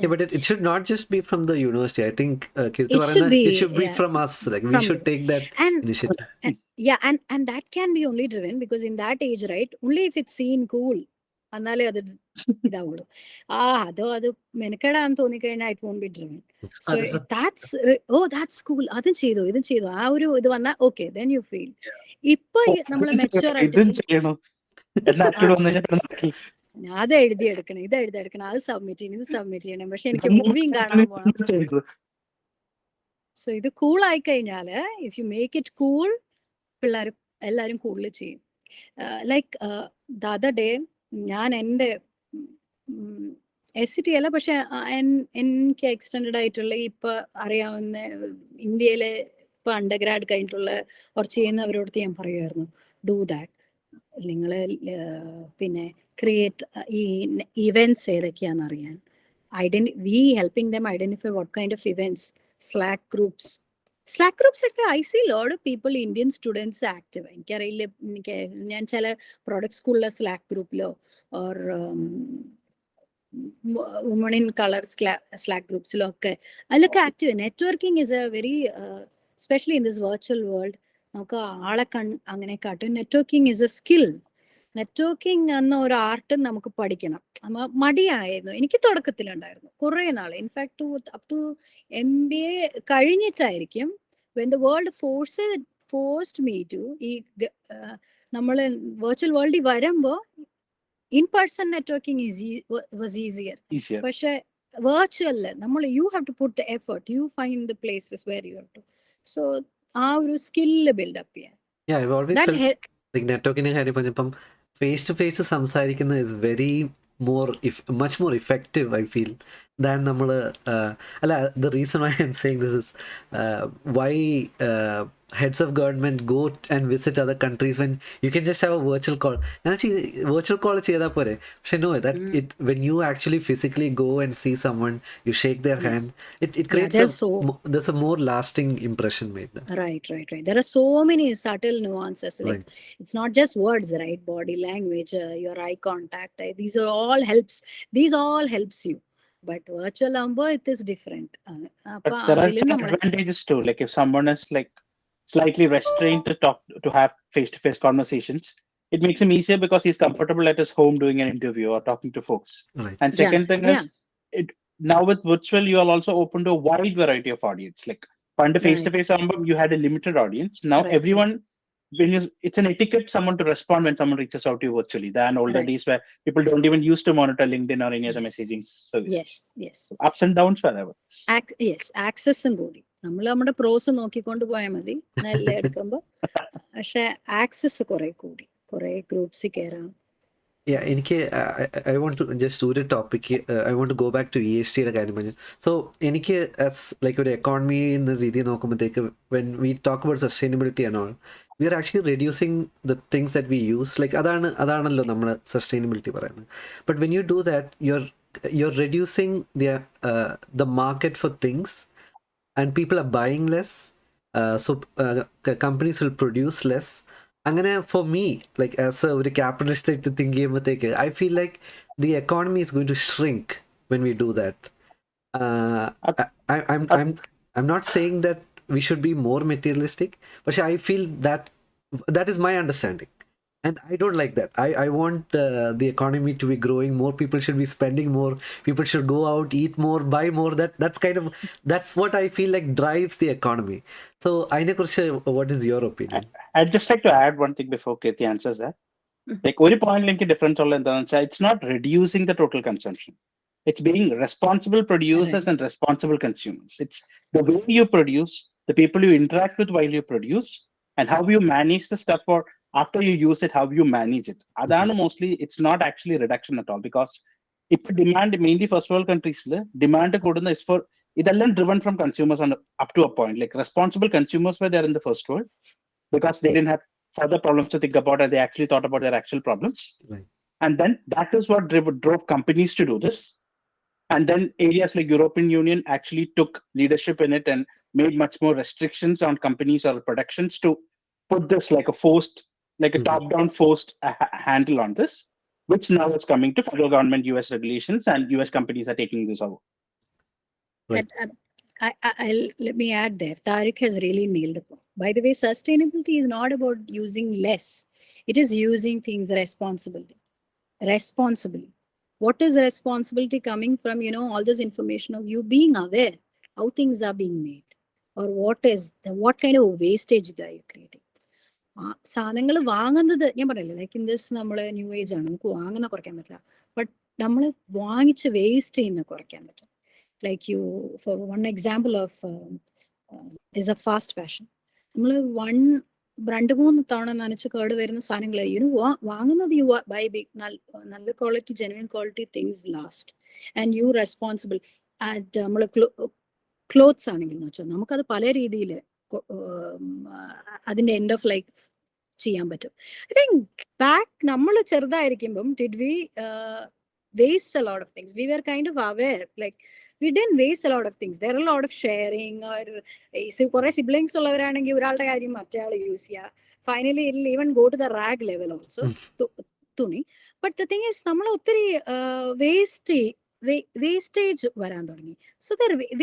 [SPEAKER 3] Yeah, but it should not just be from the university. I think Keerthi it should be from us. Like we should take that initiative.
[SPEAKER 1] And that can be only driven because in that age, right? Only if it's seen cool. Annale adu idavudu. Adu menekadaanu thoni kayna it won't be driven. So that's cool. Adu cheedo idu cheedo. Aa oru idu vanna okay, then you feel. Ippo nammal mature
[SPEAKER 2] idun cheyano. Enna attu vanna
[SPEAKER 1] അത് എഴുതിയെടുക്കണം, ഇത് എഴുതിയെടുക്കണം, അത് submit ചെയ്യണം, ഇത് submit ചെയ്യണം. പക്ഷെ എനിക്ക് മൂവിയും കാണാൻ പോകണം. സോ ഇത് കൂൾ ആയി കഴിഞ്ഞാല് if you make it cool, പിള്ളേർ എല്ലാരും കൂടുതൽ ചെയ്യും. ലൈക്ക് ദ അതർ ഡേ ഞാൻ എൻ്റെ SCT അല്ല, പക്ഷെ എനിക്ക് എക്സ്റ്റൻഡ് ആയിട്ടുള്ള ഇപ്പൊ അറിയാവുന്ന ഇന്ത്യയിലെ ഇപ്പൊ അണ്ടർഗ്രാഡ് കഴിഞ്ഞിട്ടുള്ള കുറച്ച് ചെയ്യുന്നവരോട് ഞാൻ പറയുമായിരുന്നു, ഡൂ ദാറ്റ്. നിങ്ങൾ പിന്നെ ക്രിയേറ്റ് ഈ ഇവന്റ്സ് ഏതൊക്കെയാണെന്ന് അറിയാൻ we helping them identify what kind of events. Slack groups ഒക്കെ I see load of people, Indian students active. എനിക്കറിയില്ല, ഞാൻ ചില പ്രോഡക്റ്റ് സ്കൂളിലെ സ്ലാക്ക് ഗ്രൂപ്പിലോ or women in colour slack ഗ്രൂപ്പ്സിലോ ഒക്കെ അതിലൊക്കെ active. Networking is a very especially in this virtual world നമുക്ക് ആളെ അങ്ങനെ കാട്ടും. Networking is a skill. Networking എന്ന ഒരു ആർട്ട് നമുക്ക് പഠിക്കണം. മടിയായിരുന്നു എനിക്ക് തുടക്കത്തിലുണ്ടായിരുന്നു കുറേ നാള്. ഇൻഫാക്ട് അപ് ടു MBA കഴിഞ്ഞിട്ടായിരിക്കും when the world forced me to ഈ നമ്മള് വെർച്വൽ വേൾഡിൽ വരുമ്പോ in person networking was easier. പക്ഷെ വെർച്വലില് നമ്മൾ you have to put the effort, you find the places where you have to. So ആ ഒരു skill build-up ചെയ്യാൻ.
[SPEAKER 3] നെറ്റ്വർക്കിന്റെ കാര്യം പറഞ്ഞപ്പം ഫേസ് ടു ഫേസ് സംസാരിക്കുന്നത് is very much more effective, I feel, than നമ്മൾ അല്ല. The reason why I'm saying this is why heads of government go and visit other countries when you can just have a virtual call. Actually, virtual call ചെയ്താൽ പോരെ. പക്ഷെ no, that when you actually physically go and see someone, you shake their hand, it creates there's a more lasting impression made there.
[SPEAKER 1] Right. There are so many subtle nuances. Like it's not just words, right? Body language, your eye contact, these all helps you. But virtual number, it is different.
[SPEAKER 2] But there are advantages too. Like if someone is like slightly restrained to have face-to-face conversations, it makes him easier because he's comfortable at his home doing an interview or talking to folks. And second thing is, now with virtual, you are also open to a wide variety of audience. Like under face-to-face, you had a limited audience. Now everyone, it's an etiquette someone to respond when someone reaches out to you virtually. Than older days where people don't even use to monitor LinkedIn or any other messaging services.
[SPEAKER 1] Yes.
[SPEAKER 2] So ups and downs wherever.
[SPEAKER 1] ആക്സസും കൂടി നമ്മൾ നമ്മുടെ പ്രോസ് നോക്കിക്കൊണ്ട് പോയാൽ മതി നല്ല എടുക്കുമ്പോ. പക്ഷെ access കുറെ കൂടി, കുറെ ഗ്രൂപ്പ്സിൽ കയറാം.
[SPEAKER 3] Yeah, എനിക്ക് I want to just do the topic. I want to go back to ESTയുടെ കാര്യം പറഞ്ഞു. So എനിക്ക് as like ഒരു എക്കോണമി എന്ന രീതിയിൽ നോക്കുമ്പോഴത്തേക്ക് when we talk about sustainability and all, we are actually reducing the things that we use. Like അതാണല്ലോ നമ്മൾ sustainability പറയുന്നത്. But when you do that, you're reducing the market for things, and people are buying less. So companies will produce less. അങ്ങനെ for me, like as ഒരു capitalist ആയിട്ട് think ചെയ്യുമ്പോഴത്തേക്ക്, I feel like the economy is going to shrink when we do that. I'm not saying that we should be more materialistic, but I feel that is my understanding, and I don't like that. I want the economy to be growing. More people should be spending more. People should go out, eat more, buy more. That's what I feel like drives the economy. So Aine kuറിച്ച്, what is your opinion?
[SPEAKER 2] I'd just like to add one thing before Keerthi answers that. Like one point link difference it's not reducing the total consumption. It's being responsible producers and responsible consumers. It's the way you produce, the people you interact with while you produce, and how you manage the stuff, or after you use it, how you manage it. Adana mostly, it's not actually a reduction at all, because if demand, mainly first world countries, demand is for idallam driven from consumers up to a point. Like responsible consumers were there in the first world because they didn't have further problems to think about, and they actually thought about their actual problems.
[SPEAKER 3] Right.
[SPEAKER 2] And then that is what drove companies to do this. And then areas like European Union actually took leadership in it and made much more restrictions on companies or productions to put this like a forced, like a top-down forced handle on this, which now is coming to federal government, US regulations, and US companies are taking this over.
[SPEAKER 3] Right.
[SPEAKER 1] Let me add there. Tariq has really nailed the point. By the way, sustainability is not about using less. It is using things responsibly. What is responsibility coming from, all this information of you being aware how things are being made, or what kind of wastage that you're creating. സാധനങ്ങൾ വാങ്ങുന്നത് ഞാൻ പറയില്ല, like in this നമ്മളെ new age ആണ്, നമുക്ക് വാങ്ങുന്ന കുറയ്ക്കാൻ പറ്റില്ല, ബട്ട് നമ്മൾ വാങ്ങിച്ച് വേസ്റ്റ് ചെയ്യുന്ന കുറയ്ക്കാൻ പറ്റും. Like for one example of is a fast fashion. നമ്മൾ 2-3 തവണ നനച്ച് കേട് വരുന്ന സാധനങ്ങൾ വാങ്ങുന്നത്, യു ബൈ ബിഗ് നല്ല quality, genuine quality things last, and you responsible. And നമ്മൾ ക്ലോത്ത്സ് ആണെങ്കിൽ എന്ന് വെച്ചാൽ നമുക്കത് പല രീതിയിൽ അതിൻ്റെ എൻഡ് ഓഫ് ലൈഫ് ചെയ്യാൻ പറ്റും. ഐ തിങ്ക് ബാക്ക് നമ്മൾ ചെറുതായിരിക്കുമ്പം did we waste a lot of things? We were kind of aware, like we didn't waste a lot of things. There are a lot of sharing, or kore siblings ullavaraaneങ്കിൽ ഒരാളുടെ കാര്യം മറ്റേയാൾ use ചെയ്യുക. Finally it'll even go to the rag level also. തുണി. But the thing is, നമ്മൾ ഒത്തിരി wastage വരാൻ തുടങ്ങി. So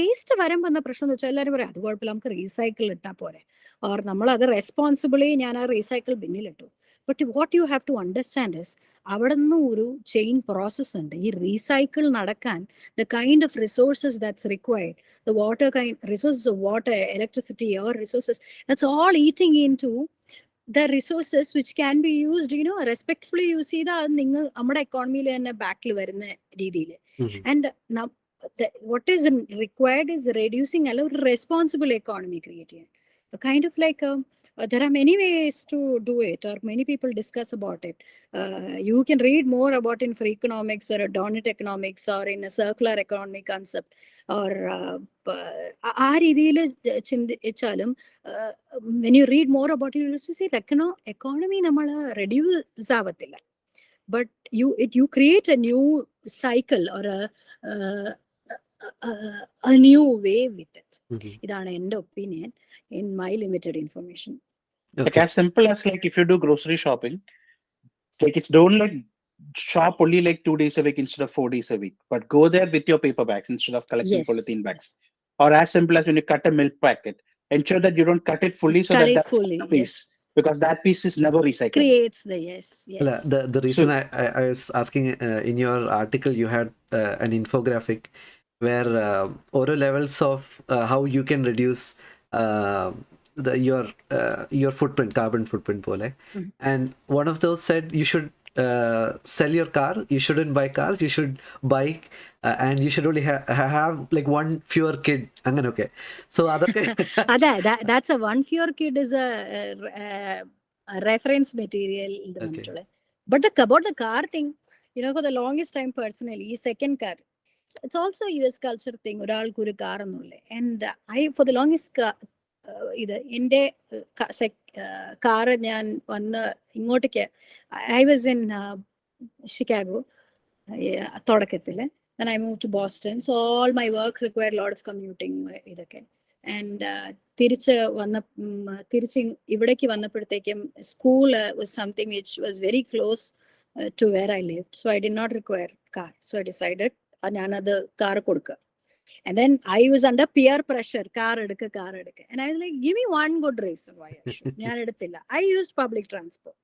[SPEAKER 1] waste വരുമ്പോൾ എന്ന പ്രശ്നം എന്ന് വെച്ചാൽ എല്ലാവരും പറയാം അത് കുഴപ്പമില്ല, നമുക്ക് റീസൈക്കിൾ ഇട്ടാൽ പോരെ, ഓർ നമ്മൾ അത് റെസ്പോൺസിബിളി ഞാൻ ആ recycle ബിന്നിലിട്ടു. But what you have to understand is, അവിടെ നിന്ന് ഒരു ചെയിൻ പ്രോസസ് ഉണ്ട്. ഈ റീസൈക്കിൾ നടക്കാൻ the kind of resources that's required, the resources of water, electricity, or resources, that's all eating into the resources which can be used, respectfully use ചെയ്താൽ നിങ്ങൾ നമ്മുടെ എക്കോണമിയിൽ തന്നെ ബാക്കിൽ വരുന്ന രീതിയിൽ. And now what is required is reducing a responsible economy create ചെയ്യാൻ. Kind of like there are many ways to do it, or many people discuss about it. You can read more about in free economics or a donut economics, or in a circular economy concept, or ആ രീതിയിൽ ചിന്തിച്ചാലും when you read more about it, you see economy നമ്മൾ reduce ആവത്തില്ല, but you create a new cycle or a new way with it. ഇതാണ് എൻ്റെ opinion in my limited information.
[SPEAKER 2] Like as simple as like if you do grocery shopping, like it's don't like shop only like 2 days a week instead of 4 days a week, but go there with your paper bags instead of collecting polythene bags. Or as simple as when you cut a milk packet, ensure that you don't cut it fully, so that piece, because that piece is never recycled.
[SPEAKER 1] Creates the
[SPEAKER 3] The reason I was asking, in your article you had an infographic where oral levels of how you can reduce your footprint, carbon footprint pole. And one of those said you should sell your car, you shouldn't buy cars, you should buy and you should only have like one fewer kid. Okay, so
[SPEAKER 1] that's a one fewer kid is a reference material. But about the car thing, for the longest time personally, second car, it's also a US culture thing. ഒരാൾക്ക് ഒരു car എന്നുള്ളത്. And I for the longest car ഞാൻ വന്ന് ഇങ്ങോട്ടേക്ക് I was in Chicago തുടക്കത്തിൽ. Then I moved to Boston. So all my work required a lot of commuting ഇതൊക്കെ. And തിരിച്ച് ഇവിടേക്ക് വന്നപ്പോഴത്തേക്കും school was something which was very close to where I lived. So I did not require car. So I decided ഞാനത് car കൊടുക്കുക. And then I was under peer pressure. Car edukka. And I was like, give me one good reason why I should. I used public transport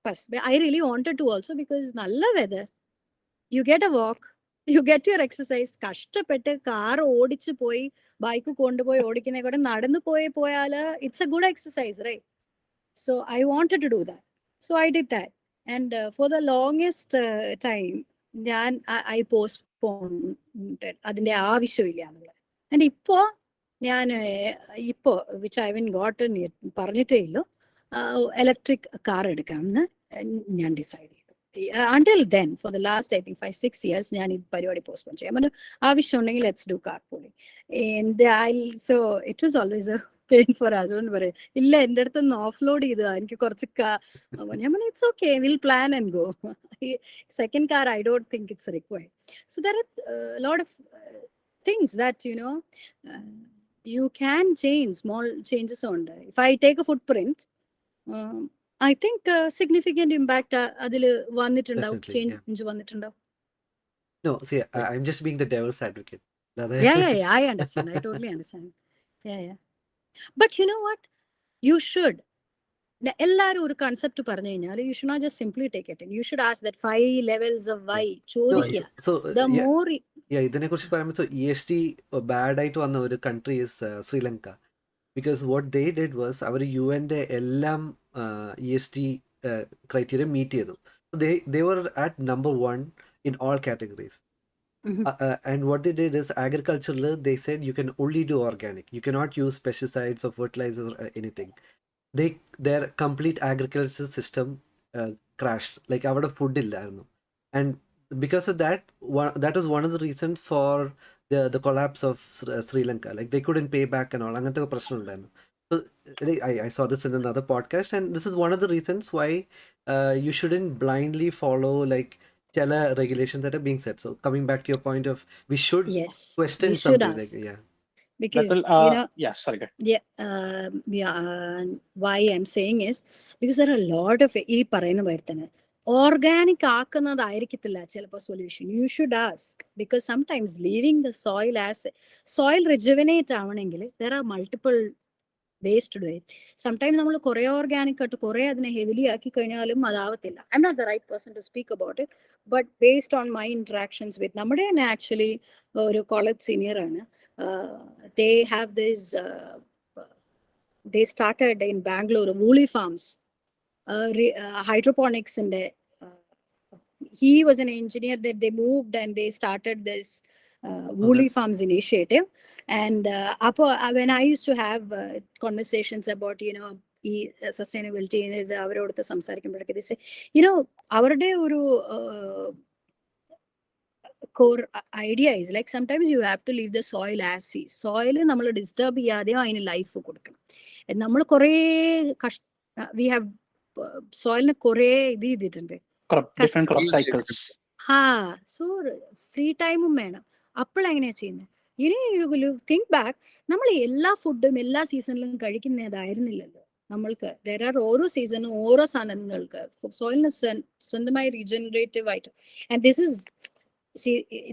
[SPEAKER 1] first. But I really wanted to also because nalla weather. You get a walk. You get your exercise. Kashtapette car odichu poi bike kondu poi odikine koda nadannu poyala it's a good exercise, right? So I wanted to do that. So I did that. And for the longest time I postponed അതിന്റെ ആവശ്യമില്ല എന്നുള്ളത്. And ഇപ്പോ which I haven't gotten പറഞ്ഞിട്ടേ ഇല്ലോ electric car എടുക്കാമെന്ന് ഞാൻ decide ചെയ്തു. Until then, for the last I think 5-6 years ഞാൻ ഈ പരിപാടി പോസ്റ്റ്പോൺ ചെയ്യാം. ആവശ്യം ഉണ്ടെങ്കിൽ let's do car pooling. So it was always a pain for husband പറയും, ഇല്ല എൻ്റെ അടുത്ത് നിന്ന് ഓഫ് ലോഡ് ചെയ്തതാ, എനിക്ക് കുറച്ച് ഞാൻ പറഞ്ഞു it's okay, will plan and go. Second car I don't think it's required. So there are a lot of things that you can change, small changes on that. If I take a footprint, I think significant impact adil vannittundav, change vannittundav.
[SPEAKER 3] No, see, I'm just being the devil's advocate.
[SPEAKER 1] Yeah, I understand. I totally understand. Yeah. But you know what? You should. എല്ലാരും ഒരു concept പറഞ്ഞു കഴിഞ്ഞാൽ you should not just simply take it in. You should ask that 5 levels of why. ചോദിക്കുക. The more
[SPEAKER 3] ഇതിനെ കുറിച്ച് പറയുമ്പോൾ so EST bad ആയിട്ട് വന്ന ഒരു country is Sri Lanka, because what they did was അവർ UN-ന്റെ എല്ലാം EST criteria meet ചെയ്തു. So they were at number 1 in all categories. And what they did is agriculture, they said you can only do organic, you cannot use pesticides or fertilizers or anything. Their complete agriculture system crashed, like avada food illarunnu, and because of that that was one of the reasons for the collapse of Sri Lanka. Like they couldn't pay back and all anganthe prashanam undainu. So I saw this in another podcast, and this is one of the reasons why you shouldn't blindly follow like chala regulations that are being set. So coming back to your point of we should question
[SPEAKER 1] we should
[SPEAKER 3] something
[SPEAKER 1] ask.
[SPEAKER 3] like
[SPEAKER 1] Because why I'm saying is because there are a lot of ഈ പറയുന്ന പോലെ തന്നെ organic ആക്കുന്നതായിരിക്കത്തില്ല ചിലപ്പോൾ solution. You should ask, because sometimes leaving the soil as soil rejuvenate ആവണമെങ്കിൽ there are multiple ways to do it. Sometimes നമ്മൾ കുറേ organic ആയിട്ട് കുറേ അതിനെ ഹെവിലി ആക്കി കഴിഞ്ഞാലും അതാവത്തില്ല. I'm not the right person to speak about it, but based on my interactions with നമ്മുടെ തന്നെ ആക്ച്വലി ഒരു കോളേജ് സീനിയർ ആണ്. They have this they started in Bangalore woolly farms, hydroponics, and he was an engineer that they moved and they started this woolly farms initiative. And when I used to have conversations about sustainability avaroduthe samsarikkumbodke they say avരുടെ ഒരു core idea is like sometimes you have to leave the soil as is. Soil നമ്മൾ disturb ചെയ്യാതെയോ അതിന് life കൊടുക്കണം. നമ്മൾ കുറേ we have സോയിലിന് കുറേ ഇത് ചെയ്തിട്ടുണ്ട്. So free ടൈമും വേണം. അപ്പോൾ എങ്ങനെയാ ചെയ്യുന്നത്? യു തിങ്ക് ബാക്ക്, നമ്മൾ എല്ലാ ഫുഡും എല്ലാ സീസണിലും കഴിക്കുന്നതായിരുന്നില്ലല്ലോ. നമ്മൾക്ക് ഓരോ സീസണും ഓരോ സാധനങ്ങൾക്ക് സോയിലിന് സ്വന്തമായി റീജനറേറ്റീവ് ആയിട്ട്. And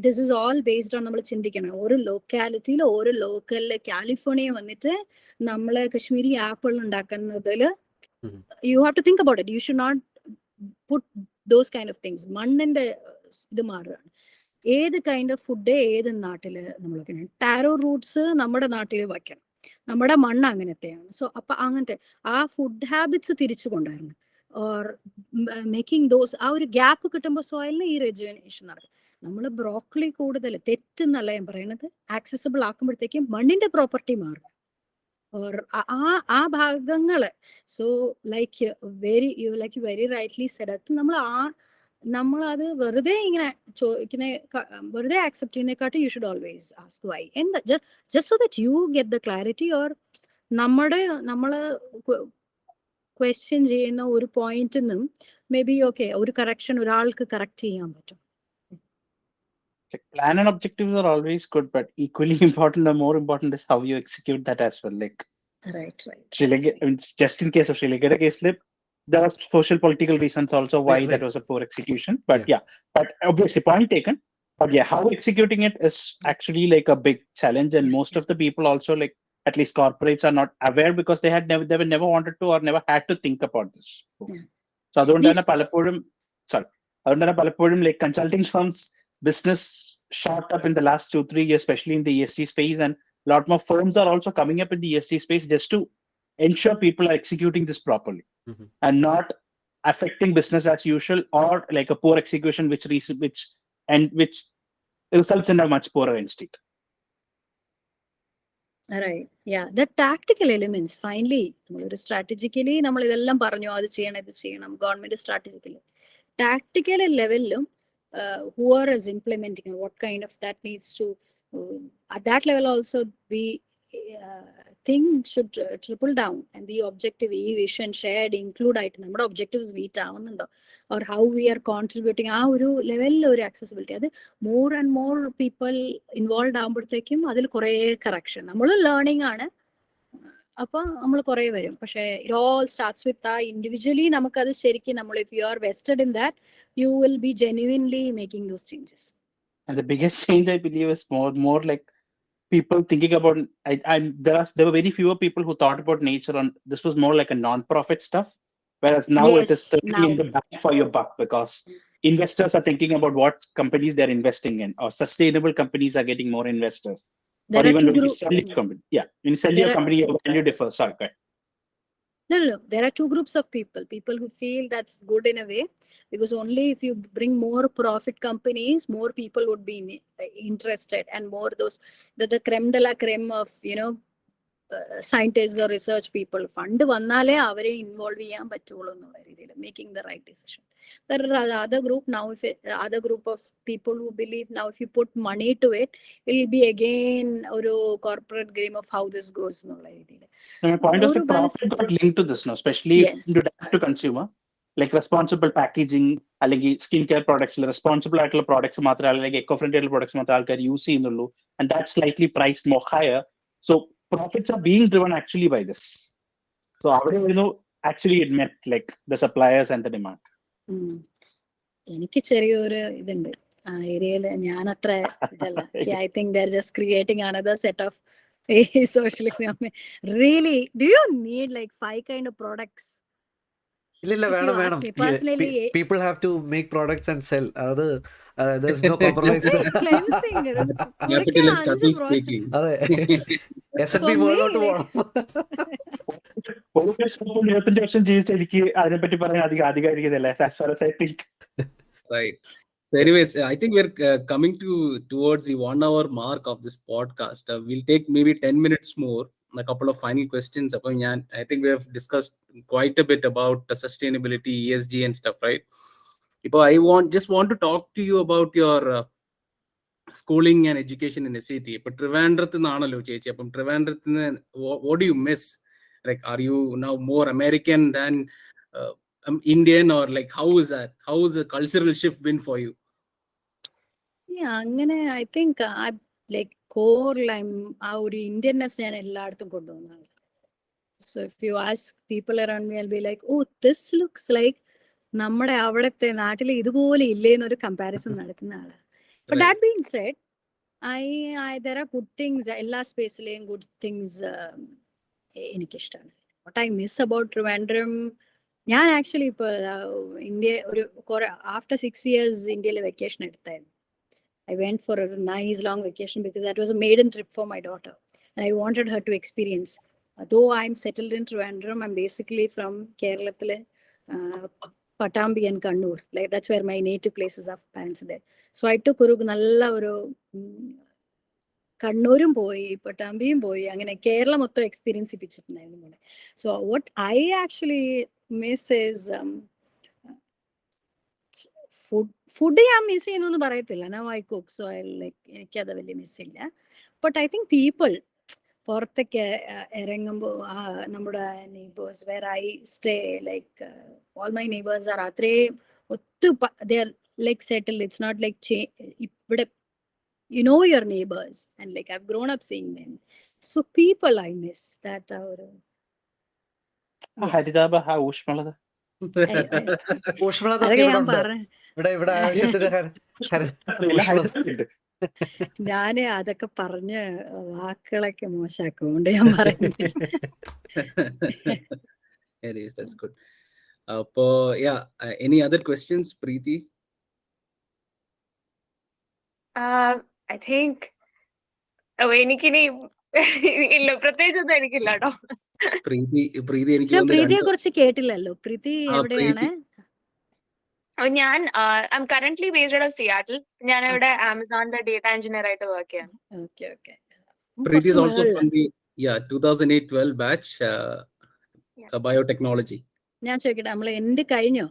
[SPEAKER 1] this is all based on നമ്മൾ ചിന്തിക്കണം. ഓരോ ലൊക്കാലിറ്റിയിൽ ഓരോ ലോക്കലില് കാലിഫോർണിയ വന്നിട്ട് നമ്മള് കശ്മീരി ആപ്പിൾ ഉണ്ടാക്കുന്നതിൽ you have to think about it. You should not put those kind of things. മണ്ണിന്റെ ഇത് മാറുകയാണ്. ഏത് കൈൻഡ് ഓഫ് ഫുഡ് ഏത് നാട്ടില് നമ്മൾ വെക്കണം. ടാരോ റൂട്ട്സ് നമ്മുടെ നാട്ടിൽ വയ്ക്കണം. നമ്മുടെ മണ്ണ് അങ്ങനത്തെയാണ്. സോ അപ്പൊ അങ്ങനത്തെ ആ ഫുഡ് ഹാബിറ്റ്സ് തിരിച്ചു കൊണ്ടുവരണം. ഓർ മേക്കിംഗ് ദോസ് ആ ഒരു ഗ്യാപ്പ് കിട്ടുമ്പോൾ സോയിലിന് ഈ റെജുവനേഷൻ നടക്കും. നമ്മൾ ബ്രോക്കലി കൂടുതൽ തെറ്റെന്നല്ല ഞാൻ പറയുന്നത്, ആക്സസിബിൾ ആക്കുമ്പോഴത്തേക്കും മണ്ണിന്റെ പ്രോപ്പർട്ടി മാറും. ഓർ ആ ഭാഗങ്ങള് so like very rightly said, അത് നമ്മൾ അത് വെറുതെ ഇങ്ങനെ ചോദിക്കുന്ന വെറുതെ ആക്സെപ്റ്റ് ചെയ്യുന്നതിനെക്കാട്ടും you should always ask why. എന്താ just so that you get the clarity. Or നമ്മള് ക്വസ്റ്റ്യൻ ചെയ്യുന്ന ഒരു പോയിന്റിൽ നിന്നും മേ ബി ഓക്കെ ഒരു കറക്ഷൻ ഒരാൾക്ക് കറക്റ്റ് ചെയ്യാൻ പറ്റും.
[SPEAKER 2] Plan and objectives are always good, but equally important or more important is how you execute that as well. Like
[SPEAKER 1] Right.
[SPEAKER 2] Sri Lanka, I mean, just in case of Sri Lanka case, there are social political reasons also why that was a poor execution. But but obviously point taken. But how executing it is actually like a big challenge, and most of the people also, like at least corporates, are not aware because they were never wanted to or never had to think about this. So adondana palappozhum like consulting firms business shot up in the last 2-3 years, especially in the ESG space, and a lot more firms are also coming up in the ESG space just to ensure people are executing this properly and not affecting business as usual or like a poor execution which results in a much poorer instinct.
[SPEAKER 1] Right. Yeah, the tactical elements finally strategically നമ്മൾ ഇതെല്ലാം പറഞ്ഞു അത് ചെയ്യണം government strategically tactical level whoever is implementing what kind of that needs to at that level also we think should triple down and the objective vision shared include ആയിട്ട് നമ്മുടെ objectives meet ആവുന്നുണ്ടോ or how we are contributing ആ ഒരു ലെവലിൽ ഒരു accessibility അത് more and more people involved ആകുമ്പോഴത്തേക്കും അതിൽ കുറേ correction നമ്മൾ ലേണിംഗ് ആണ് അപ്പൊ നമ്മൾ കുറേ വരും. പക്ഷെ it all starts with individually നമുക്കത് ശരിക്കും നമ്മൾ if you are vested in that you will be genuinely making those changes.
[SPEAKER 2] And the biggest change I believe is more like people thinking about there were very fewer people who thought about nature, and this was more like a non-profit stuff, whereas now it is in the back for your buck because investors are thinking about what companies they're investing in, or sustainable companies are getting more investors.
[SPEAKER 1] There
[SPEAKER 2] or
[SPEAKER 1] are
[SPEAKER 2] even
[SPEAKER 1] two
[SPEAKER 2] when you
[SPEAKER 1] groups.
[SPEAKER 2] sell your company, when you sell your company, your value differs. Sorry, go ahead.
[SPEAKER 1] No. There are two groups of people who feel that's good in a way, because only if you bring more profit companies, more people would be interested, and more those the creme de la creme of scientists or research people fund vannale avare involve cheyan pattullu ennulla reethiyil making the right decision. There are other group now, if other group of people who believe now if you put money to it will be again oru corporate game of how this goes ennulla reethiyil.
[SPEAKER 2] My point of profit got linked to this now, especially into direct to consumer, like responsible packaging, allegi skincare products, responsible aayittulla products mathram allegi eco-friendly products mathram alkar use cheyyunnullu, and that's slightly priced more higher. So profits are being driven actually by this. So actually it met like the suppliers and the demand.
[SPEAKER 1] എനിക്ക് ചെറിയൊരു ഇതുണ്ട് ആ ഏരിയയിൽ ഞാൻ അത്ര ഇതല്ല. I think they're just creating another set of socialism. Really, do you need like 5 kind of products?
[SPEAKER 3] Venom. People have to make products and sell. There's no compromise.
[SPEAKER 1] Cleansing.
[SPEAKER 4] Capitalist double speaking.
[SPEAKER 3] S&P മുകളിലോട്ട് പോകണം.
[SPEAKER 4] Right. So anyways, I think we're coming towards the 1 hour mark of this podcast. We'll take maybe 10 minutes more, a couple of final questions. I think we have discussed quite a bit about sustainability, ESG and stuff, right? I just want to talk to you about your schooling and education in SCT. But what do you miss? Like, are you now more American than Indian, or like how is that? How has the cultural shift been for you?
[SPEAKER 1] Yeah, I think I like core I'm our Indianness ഞാൻ എല്ലായിടത്തും കൊണ്ടുവന്നാണ്. So if you ask people around me, I'll be like, oh, this looks like നമ്മുടെ അവിടത്തെ നാട്ടിൽ ഇതുപോലെ ഇല്ലേ എന്നൊരു comparison നടക്കുന്ന ആളാണ്. But that being said, there are good things, എല്ലാ സ്പേസിലെയും good things എനിക്കിഷ്ടമാണ്. What I miss about Trivandrum, ഞാൻ ആക്ച്വലി ഇപ്പോൾ ഇന്ത്യ ഒരു after 6 years ഇന്ത്യയിൽ വെക്കേഷൻ എടുത്തായിരുന്നു. I went for a nice long vacation because that was a maiden trip for my daughter. And I wanted her to experience. Though I'm settled in Trivandrum, I'm basically from Kerala, Patambi and Kannur. Like that's where my native places are parents there. So I took Kannurum പോയി പട്ടാമ്പിയും പോയി അങ്ങനെ കേരളം മൊത്തം experience ചെയ്യിപ്പിച്ചിട്ടുണ്ടായിരുന്നു. So what I actually miss is food ഞാൻ miss ചെയ്യുന്നൊന്നും പറയത്തില്ല. Now I cook, so I like എനിക്കത് വലിയ മിസ്സില്ല. But I think people പുറത്തൊക്കെ ഇറങ്ങുമ്പോൾ നമ്മുടെ neighbours where I stay like all my neighbours are അത്രയും they are like settled. It's not like you know your neighbors, and like I've grown up seeing them. So people I miss that our
[SPEAKER 2] ഹരിതാപ ഊഷ്മളത.
[SPEAKER 3] ഊഷ്മളതൊക്കെ ഇവിടെ ഉണ്ടോ? ഇവിടെ ആവശ്യത്തിന്
[SPEAKER 1] ഞാന് അതൊക്കെ പറഞ്ഞ് വാക്കുകളൊക്കെ മോശമാക്കുകൊണ്ട് ഞാൻ പറയുന്നില്ല.
[SPEAKER 4] Anyways, that's good. Any other questions, Preeti?
[SPEAKER 5] I think എനിക്കിനി ഇല്ല, പ്രത്യേകിച്ചൊന്നും എനിക്കില്ല കേട്ടോ.
[SPEAKER 4] പ്രീതി എനിക്ക്
[SPEAKER 1] പ്രീതിയെ കുറിച്ച് കേട്ടില്ലല്ലോ. പ്രീതി എവിടെയാണ്?
[SPEAKER 5] ഞാൻ I'm currently based out of Seattle. ഞാൻ ഇവിടെ ആമസോണിന്റെ ഡേറ്റ എഞ്ചിനീയർ ആയിട്ട് വർക്ക് ചെയ്യാണ്.
[SPEAKER 1] Okay.
[SPEAKER 4] Preeti is also from the 2008-12 batch, biotechnology.
[SPEAKER 1] ഞാൻ ചോദിക്കട്ടെ, നമ്മൾ എന്ത് കഴിഞ്ഞോ?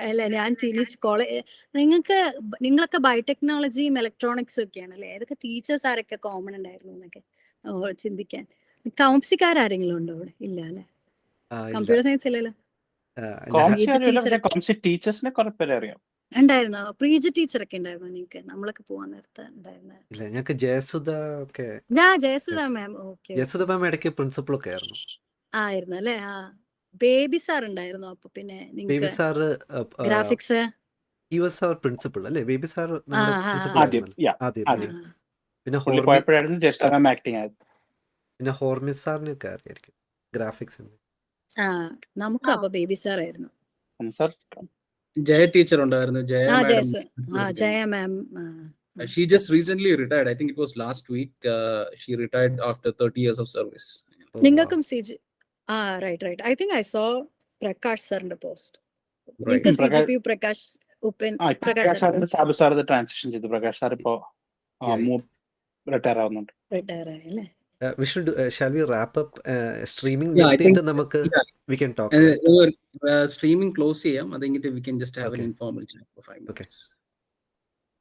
[SPEAKER 1] അല്ല, ഞാൻ കോളേജ് നിങ്ങളൊക്കെ ബയോടെക്നോളജിയും ഇലക്ട്രോണിക്സും ഒക്കെയാണ് അല്ലേ? ഏതൊക്കെ ടീച്ചേഴ്സ് ആരൊക്കെ കോമൺ ഉണ്ടായിരുന്നു എന്നൊക്കെ ചിന്തിക്കാൻ. കൗൺസിക്കാരെങ്കിലും ഉണ്ടോ ഇവിടെ? ഇല്ല അല്ലെ? കമ്പ്യൂട്ടർ സയൻസ് ഇല്ലല്ലോ.
[SPEAKER 2] ടീച്ചേഴ്സിനെ കുറെ പേരെ അറിയാം.
[SPEAKER 1] ഉണ്ടായിരുന്നോ? പ്രീജ ടീച്ചർ ഒക്കെ ഉണ്ടായിരുന്നു നിങ്ങൾക്ക്? നമ്മളൊക്കെ പോവാൻ നേരത്തെ ഉണ്ടായിരുന്ന
[SPEAKER 3] ജയസുധ
[SPEAKER 1] മാം. ഓക്കെ,
[SPEAKER 3] ജയസുധ മാം ഇടയ്ക്ക് പ്രിൻസിപ്പൾ ഒക്കെ ആയിരുന്നു.
[SPEAKER 1] ആയിരുന്നു അല്ലേ? ബേബി സാർ ഉണ്ടായിരുന്നു. അപ്പൊ പിന്നെ
[SPEAKER 3] ബേബി സാർ
[SPEAKER 1] ഗ്രാഫിക്സ്
[SPEAKER 3] പ്രിൻസിപ്പൾ അല്ലേ? ബേബി സാർ
[SPEAKER 2] ആദ്യം.
[SPEAKER 3] പിന്നെ ഹോർമിസ് സാറിനൊക്കെ അറിയായിരിക്കും ഗ്രാഫിക്സ്.
[SPEAKER 1] നമുക്ക് അപ്പൊ ബേബി സാർ ആയിരുന്നു.
[SPEAKER 4] ജയ ടീച്ചർ ഉണ്ടായിരുന്നു.
[SPEAKER 1] ജയ മാം.
[SPEAKER 4] She just recently retired. I think it was last week. She retired after 30 years of service.
[SPEAKER 1] നിങ്ങൾക്കും Siji right. I think I saw Prakash സാറിന്റെ പോസ്റ്റ്. നിങ്ങൾക്ക് സിജിപി പ്രകാശ് ഉപ്പൻ
[SPEAKER 2] പ്രകാശ് സാറിന്റെ ട്രാൻസിഷൻ ചെയ്തു. പ്രകാശ് സാർ ഇപ്പോ റിട്ടയർ ആവുന്നുണ്ട്.
[SPEAKER 1] Retire ആയല്ലേ?
[SPEAKER 3] Shall we wrap up streaming? We can talk.
[SPEAKER 4] Streaming close ചെയ്യാം. I think we can just have an informal chat for 5 minutes.
[SPEAKER 3] Okay.